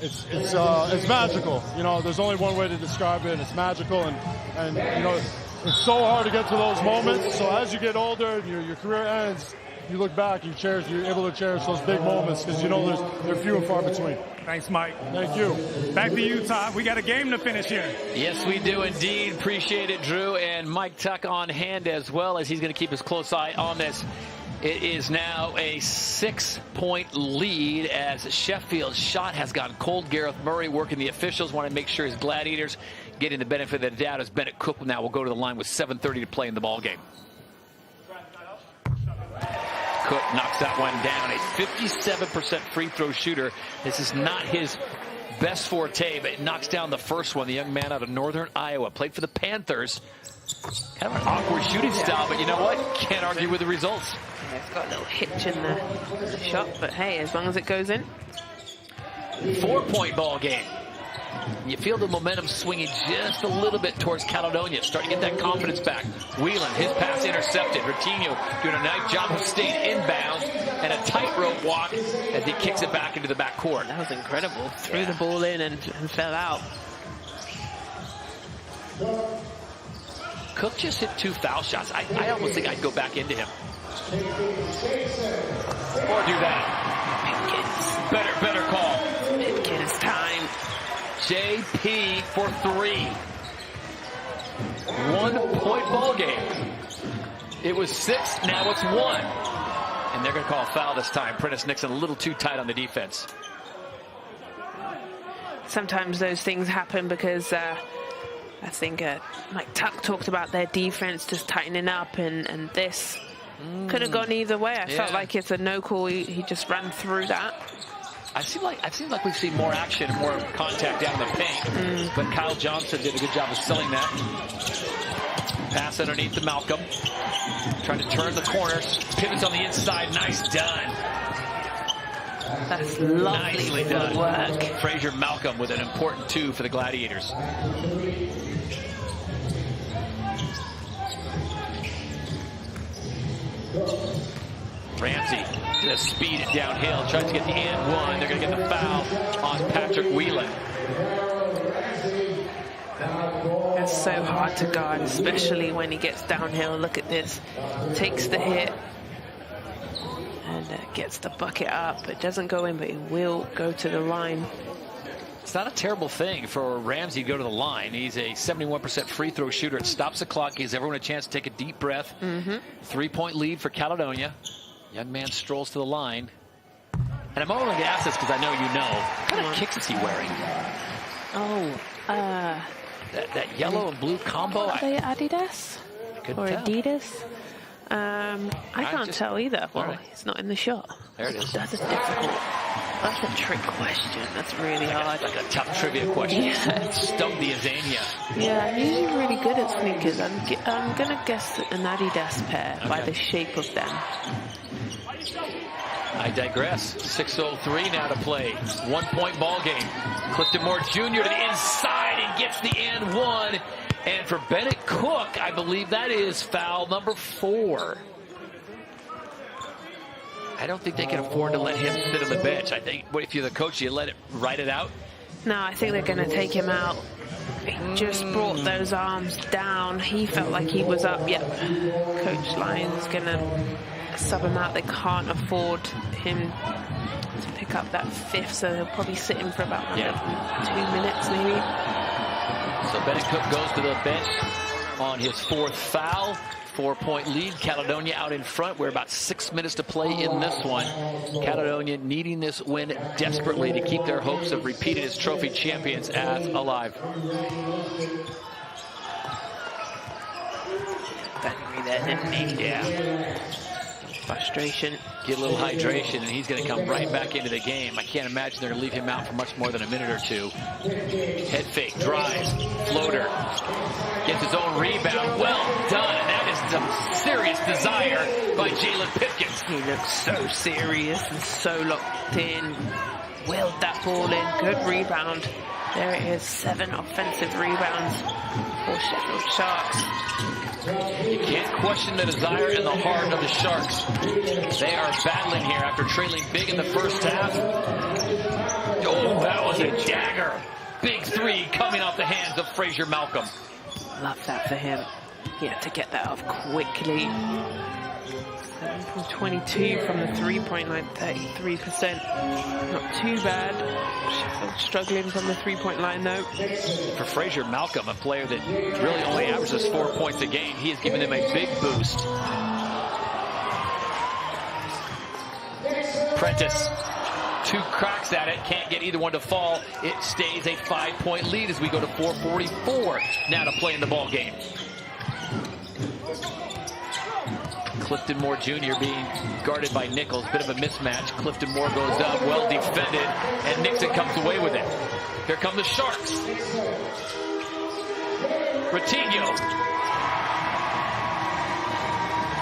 it's magical. You know, there's only one way to describe it, and it's magical. And you know, it's so hard to get to those moments. So as you get older and your career ends, you look back, you're able to cherish those big moments because you know they're few and far between. Thanks, Mike. Thank you. Back to you, Todd. We got a game to finish here. Yes, we do indeed. Appreciate it, Drew. And Mike Tuck on hand as well, as he's going to keep his close eye on this. It is now a 6-point lead as Sheffield's shot has gone cold. Gareth Murray working the officials, want to make sure his Gladiators getting the benefit of the doubt as Bennett Cook now will go to the line with 7:30 to play in the ball game. Cook knocks that one down. A 57% free throw shooter. This is not his best forte, but it knocks down the first one. The young man out of northern Iowa played for the Panthers. Kind of an awkward shooting style, but you know what? Can't argue with the results. Yeah, it's got a little hitch in the shot, but hey, as long as it goes in. 4-point ball game. You feel the momentum swinging just a little bit towards Caledonia. Starting to get that confidence back. Whelan, his pass intercepted. Ratinho doing a nice job of staying inbound and a tightrope walk as he kicks it back into the backcourt. That was incredible. Threw the ball in and fell out. Cook just hit 2 foul shots. I almost think I'd go back into him. Or do that. Better call. Midkins time. JP for 3. 1-point ball game. It was 6, now it's 1. And they're going to call a foul this time. Prentice Nixon a little too tight on the defense. Sometimes those things happen because I think Mike Tuck talked about their defense just tightening up, and this could have gone either way. I felt like it's a no call. He just ran through that. I've seen like we've seen more action, more contact down the paint. But Kyle Johnson did a good job of selling that. Pass underneath to Malcolm. Trying to turn the corners. Pivots on the inside. Nice done. That's lovely. Nicely done. Work. Frazier Malcolm with an important 2 for the Gladiators. Ramsey just speed it downhill, tries to get the and 1. They're going to get the foul on Patrick Whelan. It's so hard to guard, especially when he gets downhill. Look at this. Takes the hit and gets the bucket up. It doesn't go in, but he will go to the line. It's not a terrible thing for Ramsey to go to the line. He's a 71% free throw shooter. It stops the clock, gives everyone a chance to take a deep breath. 3-point lead for Caledonia. Young man strolls to the line. And I'm only going to ask this because I know you know. What kind of kicks is he wearing? That yellow and blue combo. Are they Adidas? Or tell. Adidas? I can't tell either. Well, it's not in the shot. There it is. That's a difficult. That's a trick question. That's really hard. Like a tough trivia question. Yeah. Stump the Azania. Yeah, I'm usually really good at sneakers. I'm going to guess an Adidas pair by the shape of them. I digress. 6:03 now to play. 1-point ball game. Clifton Moore Jr. to the inside and gets the and 1. And for Bennett Cook, I believe that is foul number 4. I don't think they can afford to let him sit on the bench. I think, if you're the coach, you let it ride it out. No, I think they're going to take him out. He just brought those arms down. He felt like he was up. Yep. Coach Lyon's going to sub him out. They can't afford him to pick up that 5th, so they'll probably sit him for about 2 minutes maybe. So Bennett Cook goes to the bench on his 4th foul. 4-point lead. Caledonia out in front. We're about 6 minutes to play in this one. Caledonia needing this win desperately to keep their hopes of repeating as trophy champions as alive. Henry there, didn't he? Yeah. Frustration. Get a little hydration, and he's going to come right back into the game. I can't imagine they're going to leave him out for much more than a minute or 2. Head fake, drives, floater. Gets his own rebound. Well done. That is some serious desire by Jalen Pipkins. He looks so serious and so locked in. Willed that ball in. Good rebound. There it is. 7 offensive rebounds for Sheffield Sharks. You can't question the desire and the heart of the Sharks. They are battling here after trailing big in the first half. Oh, that was a dagger. Big three coming off the hands of Fraser Malcolm. Love that for him. He had to get that off quickly. 7 from 22 from the three-point line, 33%. Not too bad. Sheffield struggling from the three-point line though. For Fraser Malcolm, a player that really only averages 4 points a game, he has given them a big boost. Prentice, 2 cracks at it, can't get either one to fall. It stays a 5-point lead as we go to 4:44 now to play in the ball game. Clifton Moore Jr. being guarded by Nichols. Bit of a mismatch. Clifton Moore goes up, well defended, and Nixon comes away with it. Here come the Sharks. Ratinho.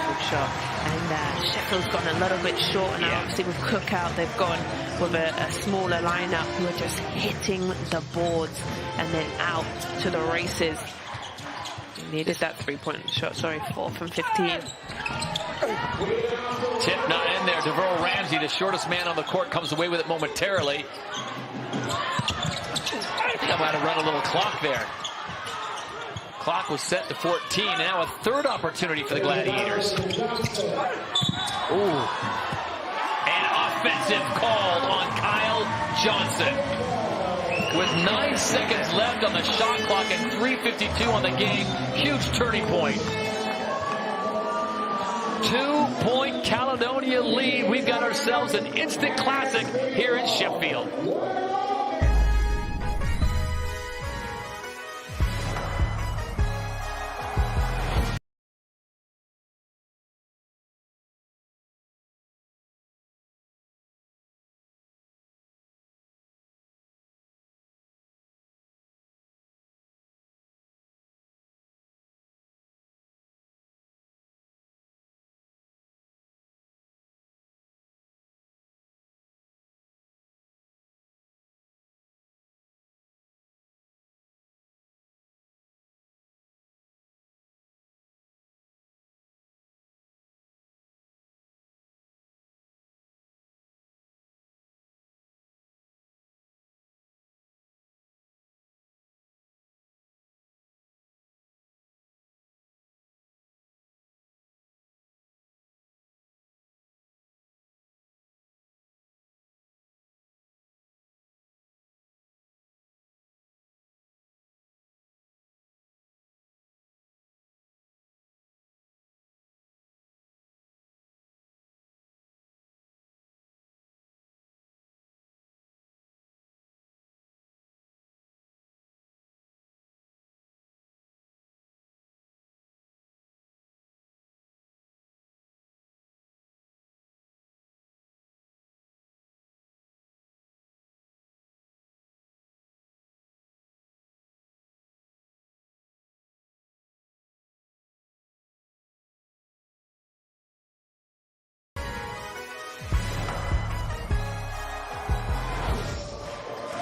Good shot. And Sheffield's gone a little bit short now. Obviously with Cook out, they've gone with a smaller lineup who are just hitting the boards and then out to the races. Needed that 3-point shot, sorry, 4 from 15. Tip not in there. DeVeryl Ramsey, the shortest man on the court, comes away with it momentarily. I think I might have run a little clock there. Clock was set to 14. Now a third opportunity for the Gladiators. Ooh. An offensive called on Kyle Johnson. With 9 seconds left on the shot clock and 3:52 on the game, huge turning point. 2-point Caledonia lead. We've got ourselves an instant classic here in Sheffield.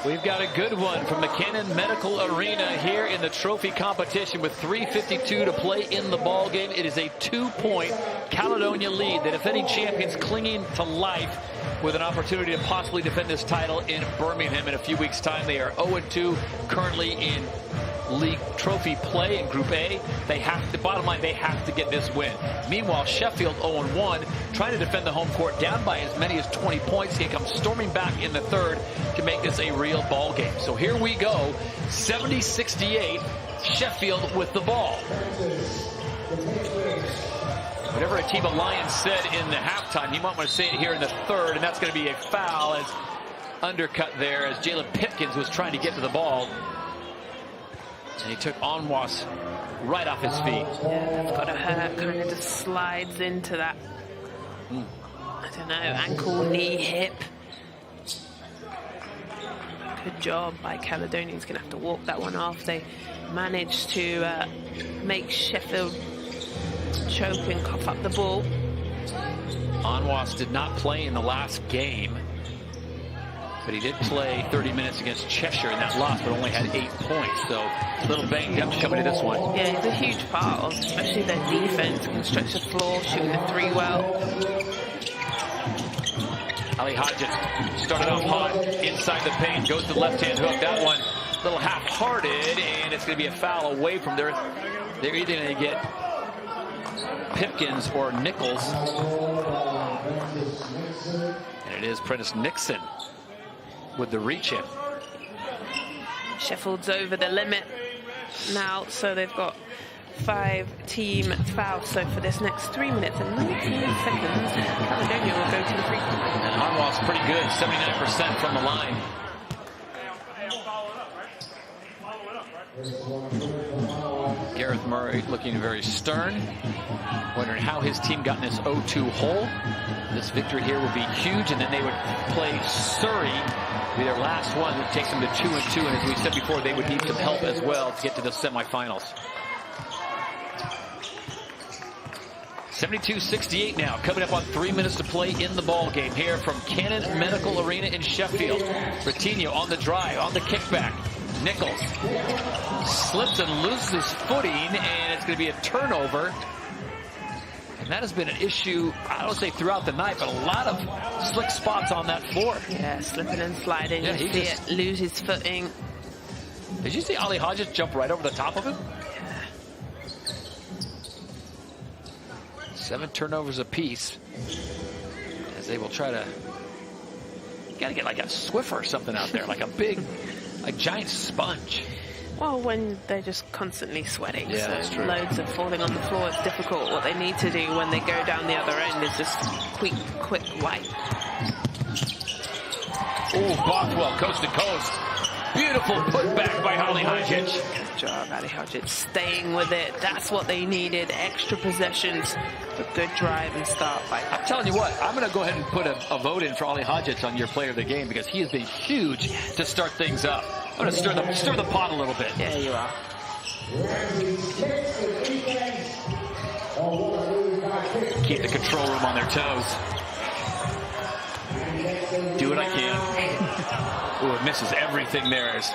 We've got a good one from McKinnon Medical Arena here in the trophy competition with 3:52 to play in the ball game. It is a 2-point Caledonia lead. The defending champions clinging to life with an opportunity to possibly defend this title in Birmingham in a few weeks' time. They are 0-2 currently in league trophy play in Group A. They have to, bottom line, they have to get this win. Meanwhile, Sheffield 0-1, trying to defend the home court, down by as many as 20 points. They come storming back in the third to make this a real ball game. So here we go, 70-68, Sheffield with the ball. Whatever Atiba Lyons said in the halftime, he might want to say it here in the third, and that's going to be a foul as undercut there as Jalen Pipkins was trying to get to the ball. And he took Onwas right off his feet. Yeah, that's got to hurt. Kind of just slides into that, I don't know, ankle, knee, hip. Good job by Caledonia. He's going to have to walk that one off. They managed to make Sheffield choke and cough up the ball. Onwas did not play in the last game, but he did play 30 minutes against Cheshire in that loss, but only had 8 points. So a little banged up coming to this one. Yeah, he's a huge part of, especially their defense, can stretch the floor, shooting the three well. Ali Hodges started off hot inside the paint, goes to the left-hand hook. That one a little half-hearted, and it's going to be a foul away from there. They're either going to get Pipkins or Nichols. And it is Prentice Nixon with the reach-in. Sheffield's over the limit now, so they've got 5 team fouls. So for this next 3 minutes and 19 seconds, Caledonia will go to the free throw line. And Anwar's pretty good, 79% from the line. Gareth Murray looking very stern, wondering how his team got in this 0-2 hole. This victory here would be huge, and then they would play Surrey, be their last one, which takes them to 2-2. And as we said before, they would need some help as well to get to the semifinals. 72-68 now, coming up on 3 minutes to play in the ball game here from Cannon Medical Arena in Sheffield. Ratinho on the drive, on the kickback. Nichols slips and loses his footing, and it's going to be a turnover. And that has been an issue, I don't say throughout the night, but a lot of slick spots on that floor. Yeah, slipping and sliding. You see it, lose his footing. Did you see Ali Hodges jump right over the top of him? Yeah. 7 turnovers apiece. As they will try to... You got to get like a Swiffer or something out there, like a big... a giant sponge. Well, when they're just constantly sweating, yeah, so that's true. Loads of falling on the floor, it's difficult. What they need to do when they go down the other end is just quick wipe. Oh, Bothwell, coast to coast. Beautiful putback by Ali Hodges. Good job, Ali Hodges, staying with it. That's what they needed, extra possessions. A good drive and start by... I'm telling you what, I'm going to go ahead and put a vote in for Ali Hodges on your player of the game, because he has been huge to start things up. I'm going to stir the pot a little bit. Yeah, you are. Keep the control room on their toes. Do what I can. Ooh, it misses everything there as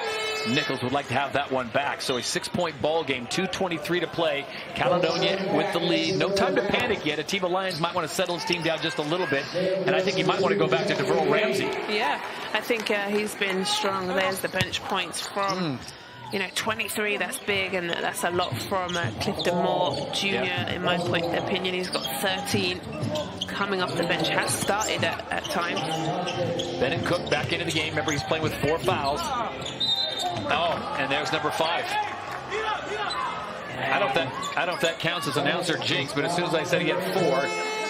Nichols would like to have that one back. So a 6-point ball game, 2:23 to play. Caledonia with the lead. No time to panic yet. Atiba Lyons might want to settle his team down just a little bit. And I think he might want to go back to DeVearl Ramsey. Yeah, I think he's been strong. There's the bench points from... 23, that's big, and that's a lot from Clifton Moore Jr. Yeah. In my opinion, he's got 13 coming off the bench, has started at times. Bennett Cook back into the game. Remember, he's playing with 4 fouls. Oh, and there's number 5. I don't know if that counts as announcer jinx, but as soon as I said he had 4,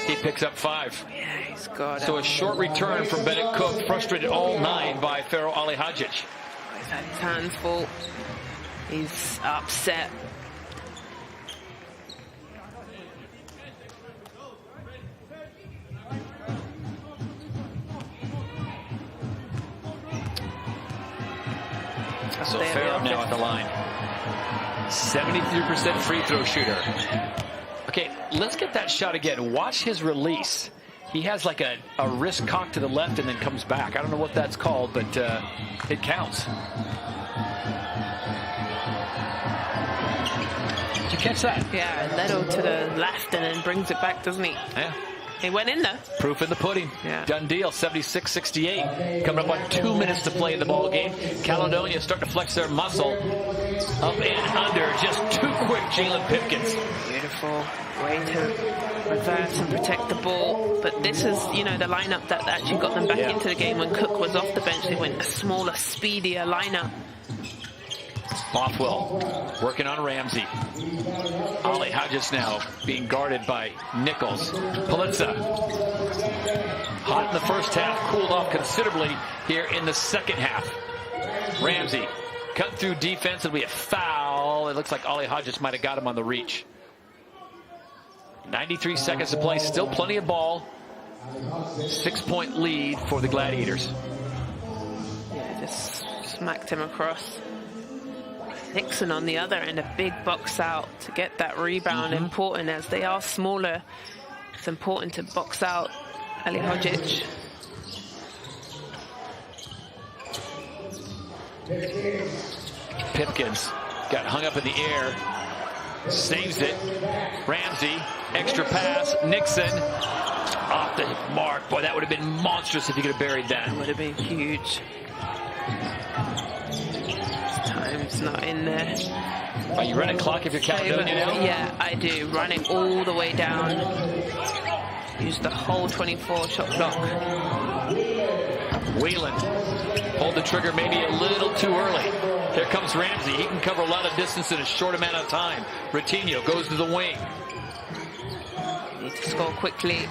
he picks up 5. Yeah, he's got so a short return from Bennett Cook, frustrated all 9 by Pharaoh Ali Hodges. He's had his hands full. He's upset. So Pharaoh now at the line. 73% free throw shooter. Okay, let's get that shot again. Watch his release. He has like a wrist cock to the left and then comes back. I don't know what that's called, but it counts. Did you catch that? Yeah, Leto to the left and then brings it back, doesn't he? Yeah. He went in there. Proof in the pudding. Yeah. Done deal. 76-68. Coming up on 2 minutes to play in the ball game. Caledonia starting to flex their muscle. Up and under. Just too quick, Jalen Pipkins. Beautiful way to reverse and protect the ball. But this is, the lineup that actually got them back into the game when Cook was off the bench. They went a smaller, speedier lineup. Bothwell working on Ramsey. Ali Hodges now being guarded by Nichols. Politza. Hot in the first half, cooled off considerably here in the second half. Ramsey cut through defense. It'll be a foul. It looks like Ali Hodges might have got him on the reach. 93 seconds to play. Still plenty of ball. 6-point lead for the Gladiators. Yeah, just smacked him across. Nixon on the other end, a big box out to get that rebound. Important as they are smaller. It's important to box out Ali Hodges. Pipkins got hung up in the air. Saves it. Ramsey, extra pass. Nixon off the mark. Boy, that would have been monstrous if he could have buried that. Would have been huge. Time's not in there. Are you running clock if you're Caledonia now? Yeah, I do. Running all the way down. Use the whole 24 shot clock. Whelan pulled the trigger maybe a little too early. Here comes Ramsey. He can cover a lot of distance in a short amount of time. Ratinho goes to the wing. Need to score quickly.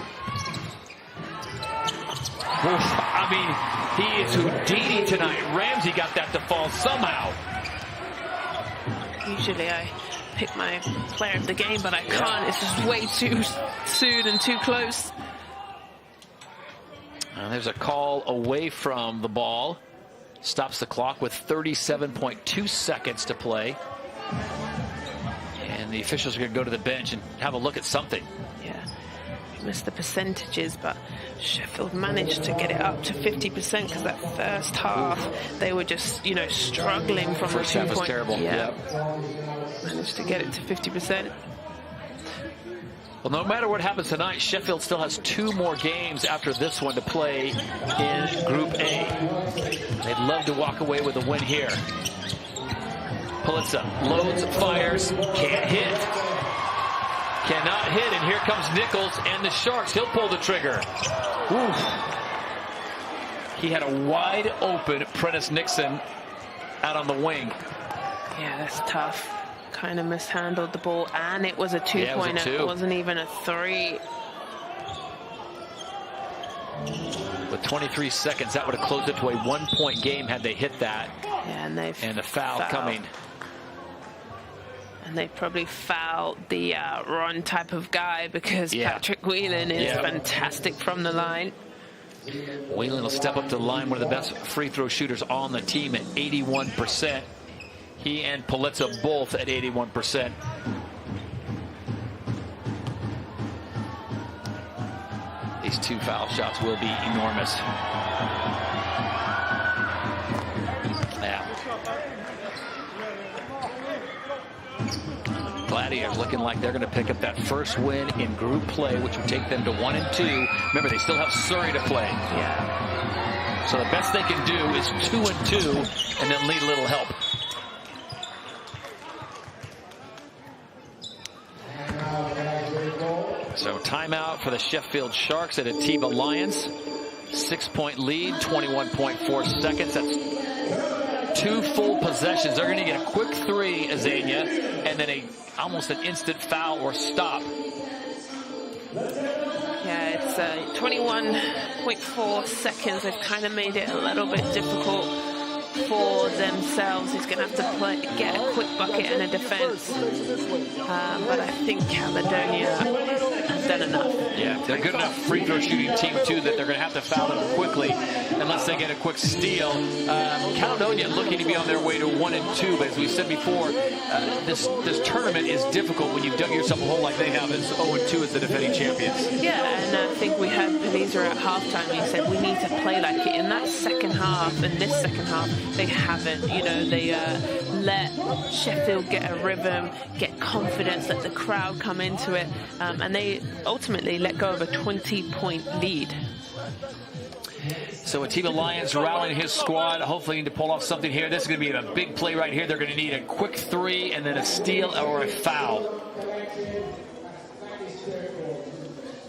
Oof, I mean, he is Houdini tonight. Ramsey got that to fall somehow. Usually I pick my player of the game, but I can't. It's just way too soon and too close. There's a call away from the ball. Stops the clock with 37.2 seconds to play. And the officials are going to go to the bench and have a look at something. Yeah, missed the percentages, but Sheffield managed to get it up to 50% because that first half they were just, you know, struggling from first the 2 half was point. terrible. Yeah. Managed to get it to 50%. Well, no matter what happens tonight, Sheffield still has 2 more games after this one to play in Group A. They'd love to walk away with a win here. Politza loads, fires, can't hit. Cannot hit, and here comes Nichols and the Sharks. He'll pull the trigger. Oof. He had a wide open Prentice Nixon out on the wing. Yeah, that's tough. Kind of mishandled the ball, and it was a 2-pointer. It wasn't even a 3. With 23 seconds, that would have closed it to a 1-point game had they hit that. Yeah, and they've and the foul coming. And they probably fouled the Ron type of guy because Patrick Whelan is fantastic from the line. Whelan will step up to the line, one of the best free throw shooters on the team at 81%. He and Politza both at 81%. These 2 foul shots will be enormous. Yeah. Gladiators looking like they're going to pick up that first win in group play, which would take them to 1-2. Remember, they still have Surrey to play. Yeah. So the best they can do is 2-2 and then need a little help. So timeout for the Sheffield Sharks at Atiba Lions. 6-point lead, 21.4 seconds. That's 2 full possessions. They're going to get a quick 3, Azania, and then almost an instant foul or stop. Yeah, it's 21.4 seconds. They've kind of made it a little bit difficult for themselves. He's going to have to get a quick bucket and a defense. But I think Caledonia has done enough. Yeah, they're good enough free throw shooting team, too, that they're going to have to foul them quickly unless they get a quick steal. Caledonia looking to be on their way to 1-2, but as we said before, this tournament is difficult when you've dug yourself a hole like they have as 0-2 as the defending champions. Yeah, and I think we had Paniza at halftime. He said we need to play like it. In that second half, and this second half, they haven't. You know, they let Sheffield get a rhythm, get confidence, let the crowd come into it, and they ultimately let go of a 20-point lead. So Atiba Lions rallying his squad, hopefully need to pull off something here. This is going to be a big play right here. They're going to need a quick 3 and then a steal or a foul.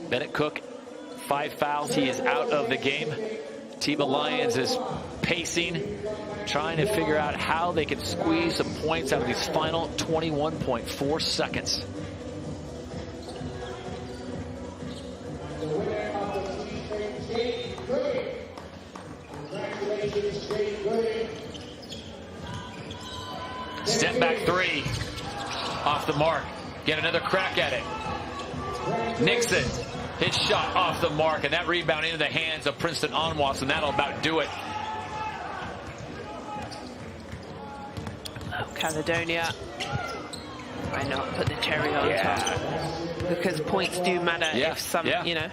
Bennett Cook, 5 fouls. He is out of the game. Atiba Lions is pacing, trying to figure out how they can squeeze some points out of these final 21.4 seconds. Step back 3 off the mark. Get another crack at it. Nixon, his shot off the mark, and that rebound into the hands of Princeton Onwas, and that'll about do it. Caledonia, why not put the cherry on top? Because points do matter if some, you know.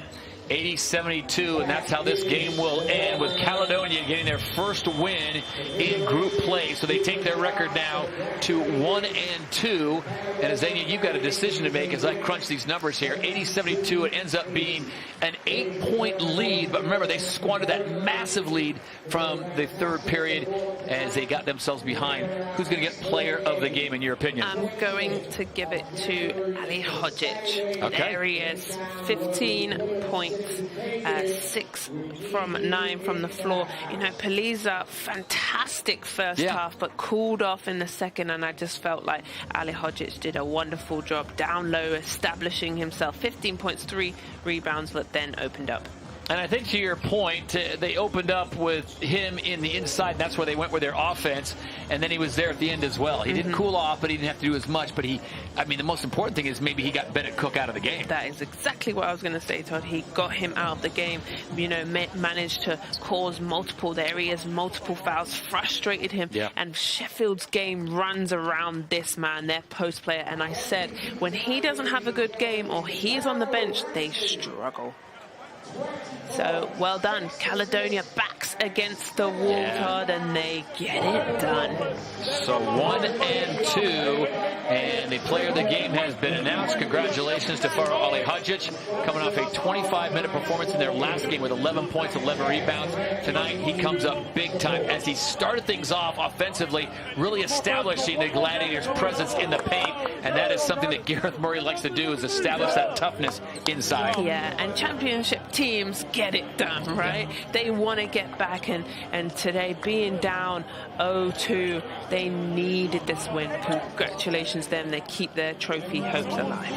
80-72, and that's how this game will end, with Caledonia getting their first win in group play. So they take their record now to 1-2. And Azania, you've got a decision to make as I crunch these numbers here. 80-72, it ends up being an 8-point lead. But remember, they squandered that massive lead from the third period as they got themselves behind. Who's going to get player of the game, in your opinion? I'm going to give it to Ali Hodzic. Okay. There he is, 15 points, 6 from 9 from the floor. You know, Paliza, fantastic first half, but cooled off in the second, and I just felt like Ali Hodzic did a wonderful job down low, establishing himself. 15 points, 3 rebounds, but then opened up. And I think to your point, they opened up with him in the inside, and that's where they went with their offense. And then he was there at the end as well. He didn't cool off, but he didn't have to do as much. But I mean, the most important thing is maybe he got Bennett Cook out of the game. That is exactly what I was going to say, Todd. He got him out of the game, you know, managed to cause multiple areas, multiple fouls, frustrated him. Yeah. And Sheffield's game runs around this man, their post player. And I said, when he doesn't have a good game or he is on the bench, they struggle. So, well done. Caledonia backs against the wall, Todd, and they get it done. So 1-2, and the player of the game has been announced. Congratulations to Farah Ali Hodzic, coming off a 25-minute performance in their last game with 11 points, 11 rebounds. Tonight, he comes up big time as he started things off offensively, really establishing the Gladiators' presence in the paint, and that is something that Gareth Murray likes to do, is establish that toughness inside. Yeah, and championship teams get it done, right? They want to get back, and today, being down 0-2, they needed this win. Congratulations them. They keep their trophy hopes alive.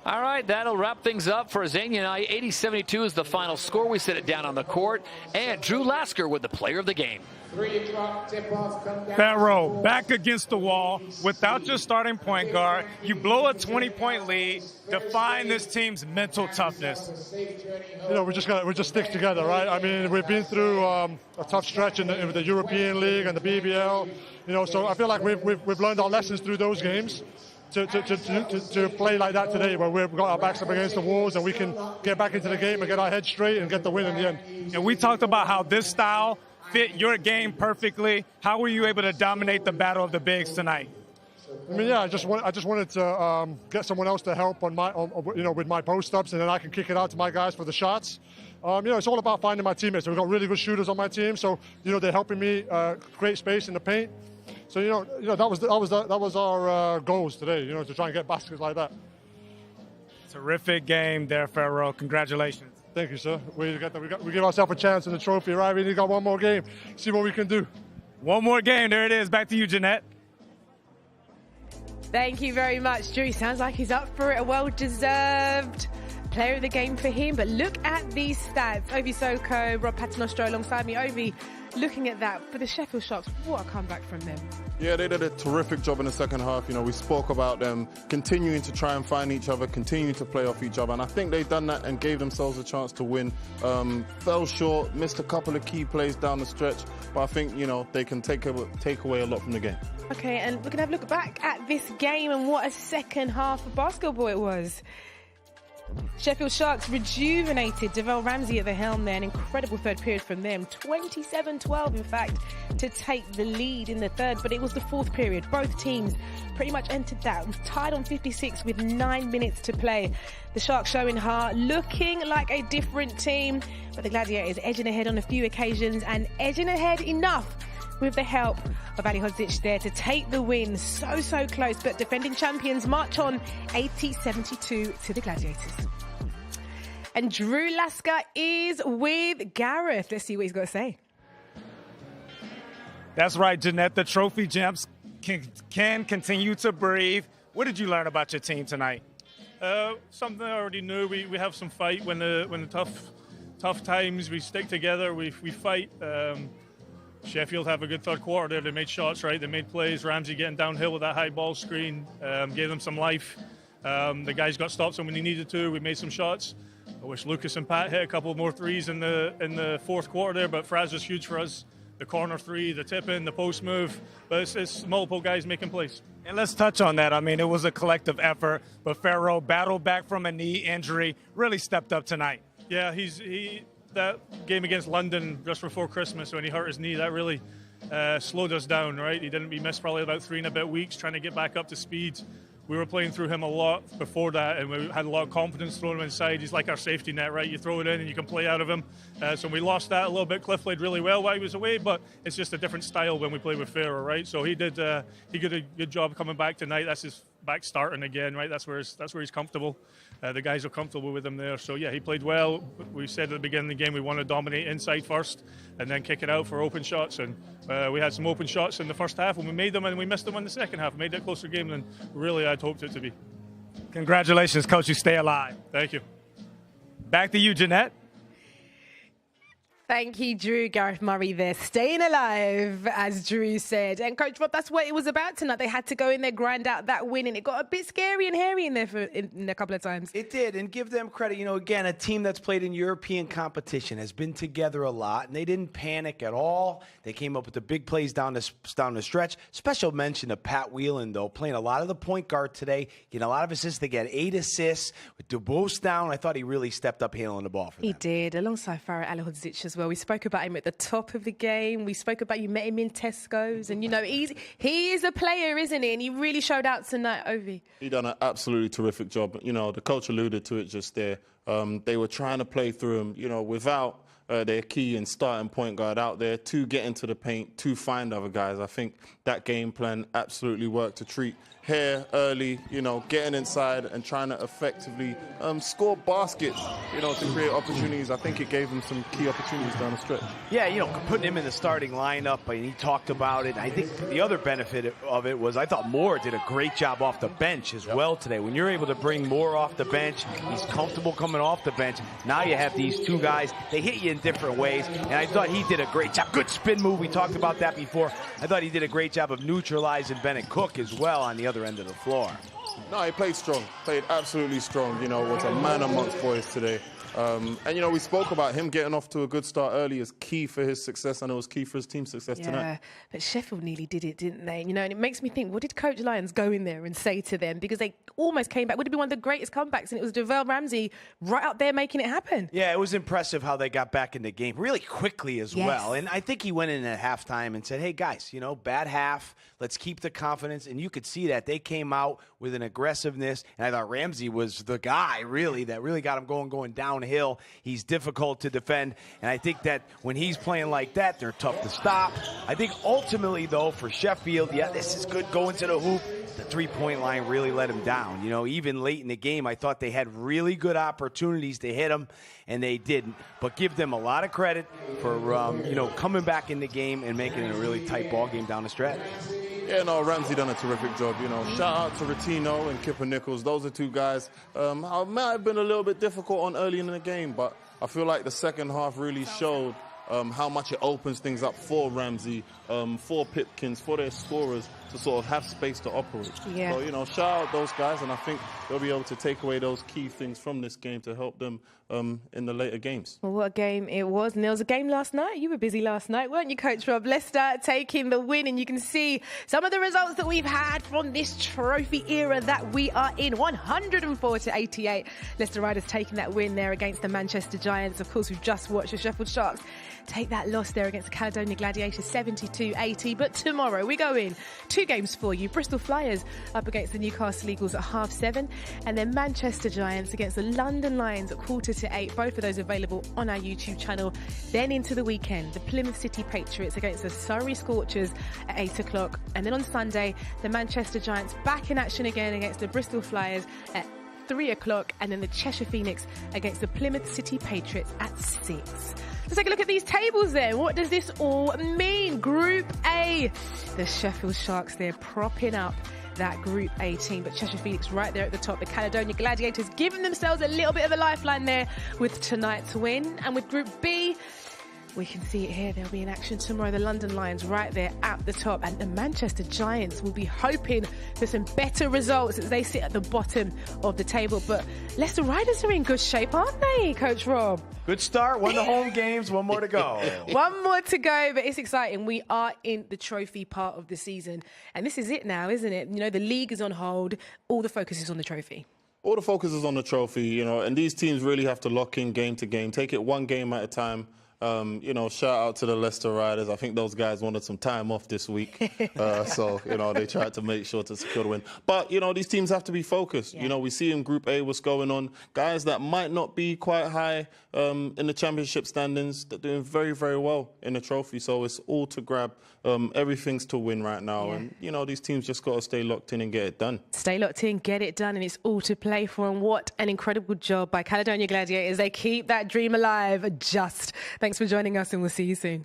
All right, that'll wrap things up for Azania and I. 80-72 is the final score. We set it down on the court. And Drew Lasker with the player of the game. 3 o'clock tip-off come down. Farrell, back against the wall, without your starting point guard, you blow a 20-point lead. Define this team's mental toughness. You know, we just stick together, right? I mean, we've been through a tough stretch in the European League and the BBL. You know, so I feel like we've learned our lessons through those games. To play like that today, where we've got our backs up against the walls and we can get back into the game and get our heads straight and get the win in the end. And we talked about how this style fit your game perfectly. How were you able to dominate the battle of the bigs tonight? I mean, yeah, I just wanted to get someone else to help with my post ups, and then I can kick it out to my guys for the shots. You know, it's all about finding my teammates. We've got really good shooters on my team, so you know they're helping me create space in the paint. So you know that was our goals today. You know, to try and get baskets like that. Terrific game there, Farrell. Congratulations. Thank you, sir. We give ourselves a chance in the trophy, right? We got one more game. See what we can do. One more game. There it is. Back to you, Jeanette. Thank you very much, Drew. Sounds like he's up for it. A well-deserved player of the game for him. But look at these stats. Ovi Soko, Rob Paternostro alongside me. Ovi, looking at that, for the Sheffield Sharks, what a comeback from them. Yeah, they did a terrific job in the second half. You know, we spoke about them continuing to try and find each other, continuing to play off each other. And I think they've done that and gave themselves a chance to win. Fell short, missed a couple of key plays down the stretch. But I think, you know, they can take away a lot from the game. Okay, and we're going to have a look back at this game and what a second half of basketball it was. Sheffield Sharks rejuvenated. Devell Ramsey at the helm there. An incredible third period from them. 27-12, in fact, to take the lead in the third. But it was the fourth period. Both teams pretty much entered that. Tied on 56 with 9 minutes to play. The Sharks showing heart, looking like a different team. But the Gladiators edging ahead on a few occasions and edging ahead enough with the help of Ali Hodzic there to take the win. So close, but defending champions march on 80-72 to the Gladiators. And Drew Lasker is with Gareth. Let's see what he's got to say. That's right, Jeanette. The trophy champs can continue to breathe. What did you learn about your team tonight? Something I already knew. We have some fight when the tough times. We stick together. We fight. Sheffield have a good third quarter there. They made shots, right? They made plays. Ramsey getting downhill with that high ball screen gave them some life. The guys got stops when he needed to. We made some shots. I wish Lucas and Pat hit a couple more threes in the fourth quarter there, but Fraz was huge for us. the corner three, the tip in, the post move. But it's multiple guys making plays. And let's touch on that. I mean, it was a collective effort, but Pharaoh battled back from a knee injury, really stepped up tonight. Yeah, that game against London just before Christmas when he hurt his knee, that really slowed us down, right? He missed probably about 3 and a bit weeks trying to get back up to speed. We were playing through him a lot before that, and we had a lot of confidence throwing him inside. He's like our safety net, right? You throw it in and you can play out of him. So we lost that a little bit. Cliff played really well while he was away, but it's just a different style when we play with Pharaoh, right? So he did a good job coming back tonight. That's his back starting again, right? That's where he's comfortable. The guys are comfortable with him there. So, yeah, he played well. We said at the beginning of the game we want to dominate inside first and then kick it out for open shots. And we had some open shots in the first half, and we made them, and we missed them in the second half. Made it a closer game than really I'd hoped it to be. Congratulations, Coach. You stay alive. Thank you. Back to you, Jeanette. Thank you, Drew. Gareth Murray there, staying alive, as Drew said. And Coach Rob, that's what it was about tonight. They had to go in there, grind out that win, and it got a bit scary and hairy in there in a couple of times. It did, and give them credit. You know, again, a team that's played in European competition has been together a lot, and they didn't panic at all. They came up with the big plays down the stretch. Special mention to Pat Whelan, though, playing a lot of the point guard today, getting a lot of assists. They got 8 assists. With Dubose down, I thought he really stepped up handling the ball for them. He did, alongside Farah Alihodzic as well. We spoke about him at the top of the game. We spoke about you met him in Tesco's, and you know he is a player, isn't he? And he really showed out tonight, Ovi. He done an absolutely terrific job. You know, the coach alluded to it just there. They were trying to play through him, you know, without their key and starting point guard out there to get into the paint, to find other guys. I think that game plan absolutely worked to treat Hare early, you know, getting inside and trying to effectively score baskets, you know, to create opportunities. I think it gave him some key opportunities down the stretch. Yeah, you know, putting him in the starting lineup, and he talked about it. I think the other benefit of it was I thought Moore did a great job off the bench as well today. When you're able to bring Moore off the bench, he's comfortable coming off the bench. Now you have these two guys. They hit you in different ways, and I thought he did a great job. Good spin move. We talked about that before. I thought he did a great job of neutralizing Bennett Cook as well on the other end of the floor. No, he played strong, played absolutely strong, you know, was a man amongst boys today. And, you know, we spoke about him getting off to a good start early is key for his success, and it was key for his team's success tonight. Yeah, but Sheffield nearly did it, didn't they? You know, and it makes me think, what did Coach Lyons go in there and say to them? Because they almost came back. Would have been one of the greatest comebacks, and it was Devell Ramsey right up there making it happen. Yeah, it was impressive how they got back in the game really quickly as well. And I think he went in at halftime and said, hey, guys, you know, bad half. Let's keep the confidence. And you could see that. They came out with an aggressiveness, and I thought Ramsey was the guy, really, that really got him going downhill. He's difficult to defend, and I think that when he's playing like that, they're tough to stop. I think ultimately, though, for Sheffield, yeah, this is good going to the hoop. The three-point line really let him down. You know, even late in the game, I thought they had really good opportunities to hit him, and they didn't. But give them a lot of credit for, you know, coming back in the game and making it a really tight ball game down the stretch. Yeah, no, Ramsey done a terrific job. You know, shout out to Ratino and Kipper Nichols. Those are two guys. I might have been a little bit difficult on early in the game, but I feel like the second half really showed how much it opens things up for Ramsey, for Pipkins, for their scorers to sort of have space to operate. Yeah. So, you know, shout out those guys, and I think they'll be able to take away those key things from this game to help them in the later games. Well, what a game it was. And there was a game last night. You were busy last night, weren't you, Coach Rob? Leicester taking the win, and you can see some of the results that we've had from this trophy era that we are in. 104-88. Leicester Riders taking that win there against the Manchester Giants. Of course, we've just watched the Sheffield Sharks take that loss there against the Caledonia Gladiators, 72-80. But tomorrow we go in 2 games for you. Bristol Flyers up against the Newcastle Eagles at 7:30, and then Manchester Giants against the London Lions at 7:45. Both of those available on our YouTube channel. Then into the weekend, the Plymouth City Patriots against the Surrey Scorchers at 8 o'clock. And then on Sunday, the Manchester Giants back in action again against the Bristol Flyers at 3 o'clock, and then the Cheshire Phoenix against the Plymouth City Patriots at 6. Let's take a look at these tables then. What does this all mean? Group A, the Sheffield Sharks, they're propping up that Group A team, but Cheshire Phoenix right there at the top. The Caledonia Gladiators giving themselves a little bit of a lifeline there with tonight's win. And with Group B, We can see it here. They'll be in action tomorrow. The London Lions right there at the top. And the Manchester Giants will be hoping for some better results as they sit at the bottom of the table. But Leicester Riders are in good shape, aren't they, Coach Rob? Good start. Won the home games. One more to go. One more to go, but it's exciting. We are in the trophy part of the season. And this is it now, isn't it? You know, the league is on hold. All the focus is on the trophy. All the focus is on the trophy, you know, and these teams really have to lock in game to game, take it one game at a time. You know, shout out to the Leicester Riders. I think those guys wanted some time off this week. So, you know, they tried to make sure to secure the win. But, you know, these teams have to be focused. Yeah. You know, we see in Group A what's going on. Guys that might not be quite high in the championship standings, they're doing very, very well in the trophy. So it's all to grab. Everything's to win right now. Yeah. And, you know, these teams just got to stay locked in and get it done. Stay locked in, get it done, and it's all to play for. And what an incredible job by Caledonia Gladiators. They keep that dream alive. Thanks for joining us, and we'll see you soon.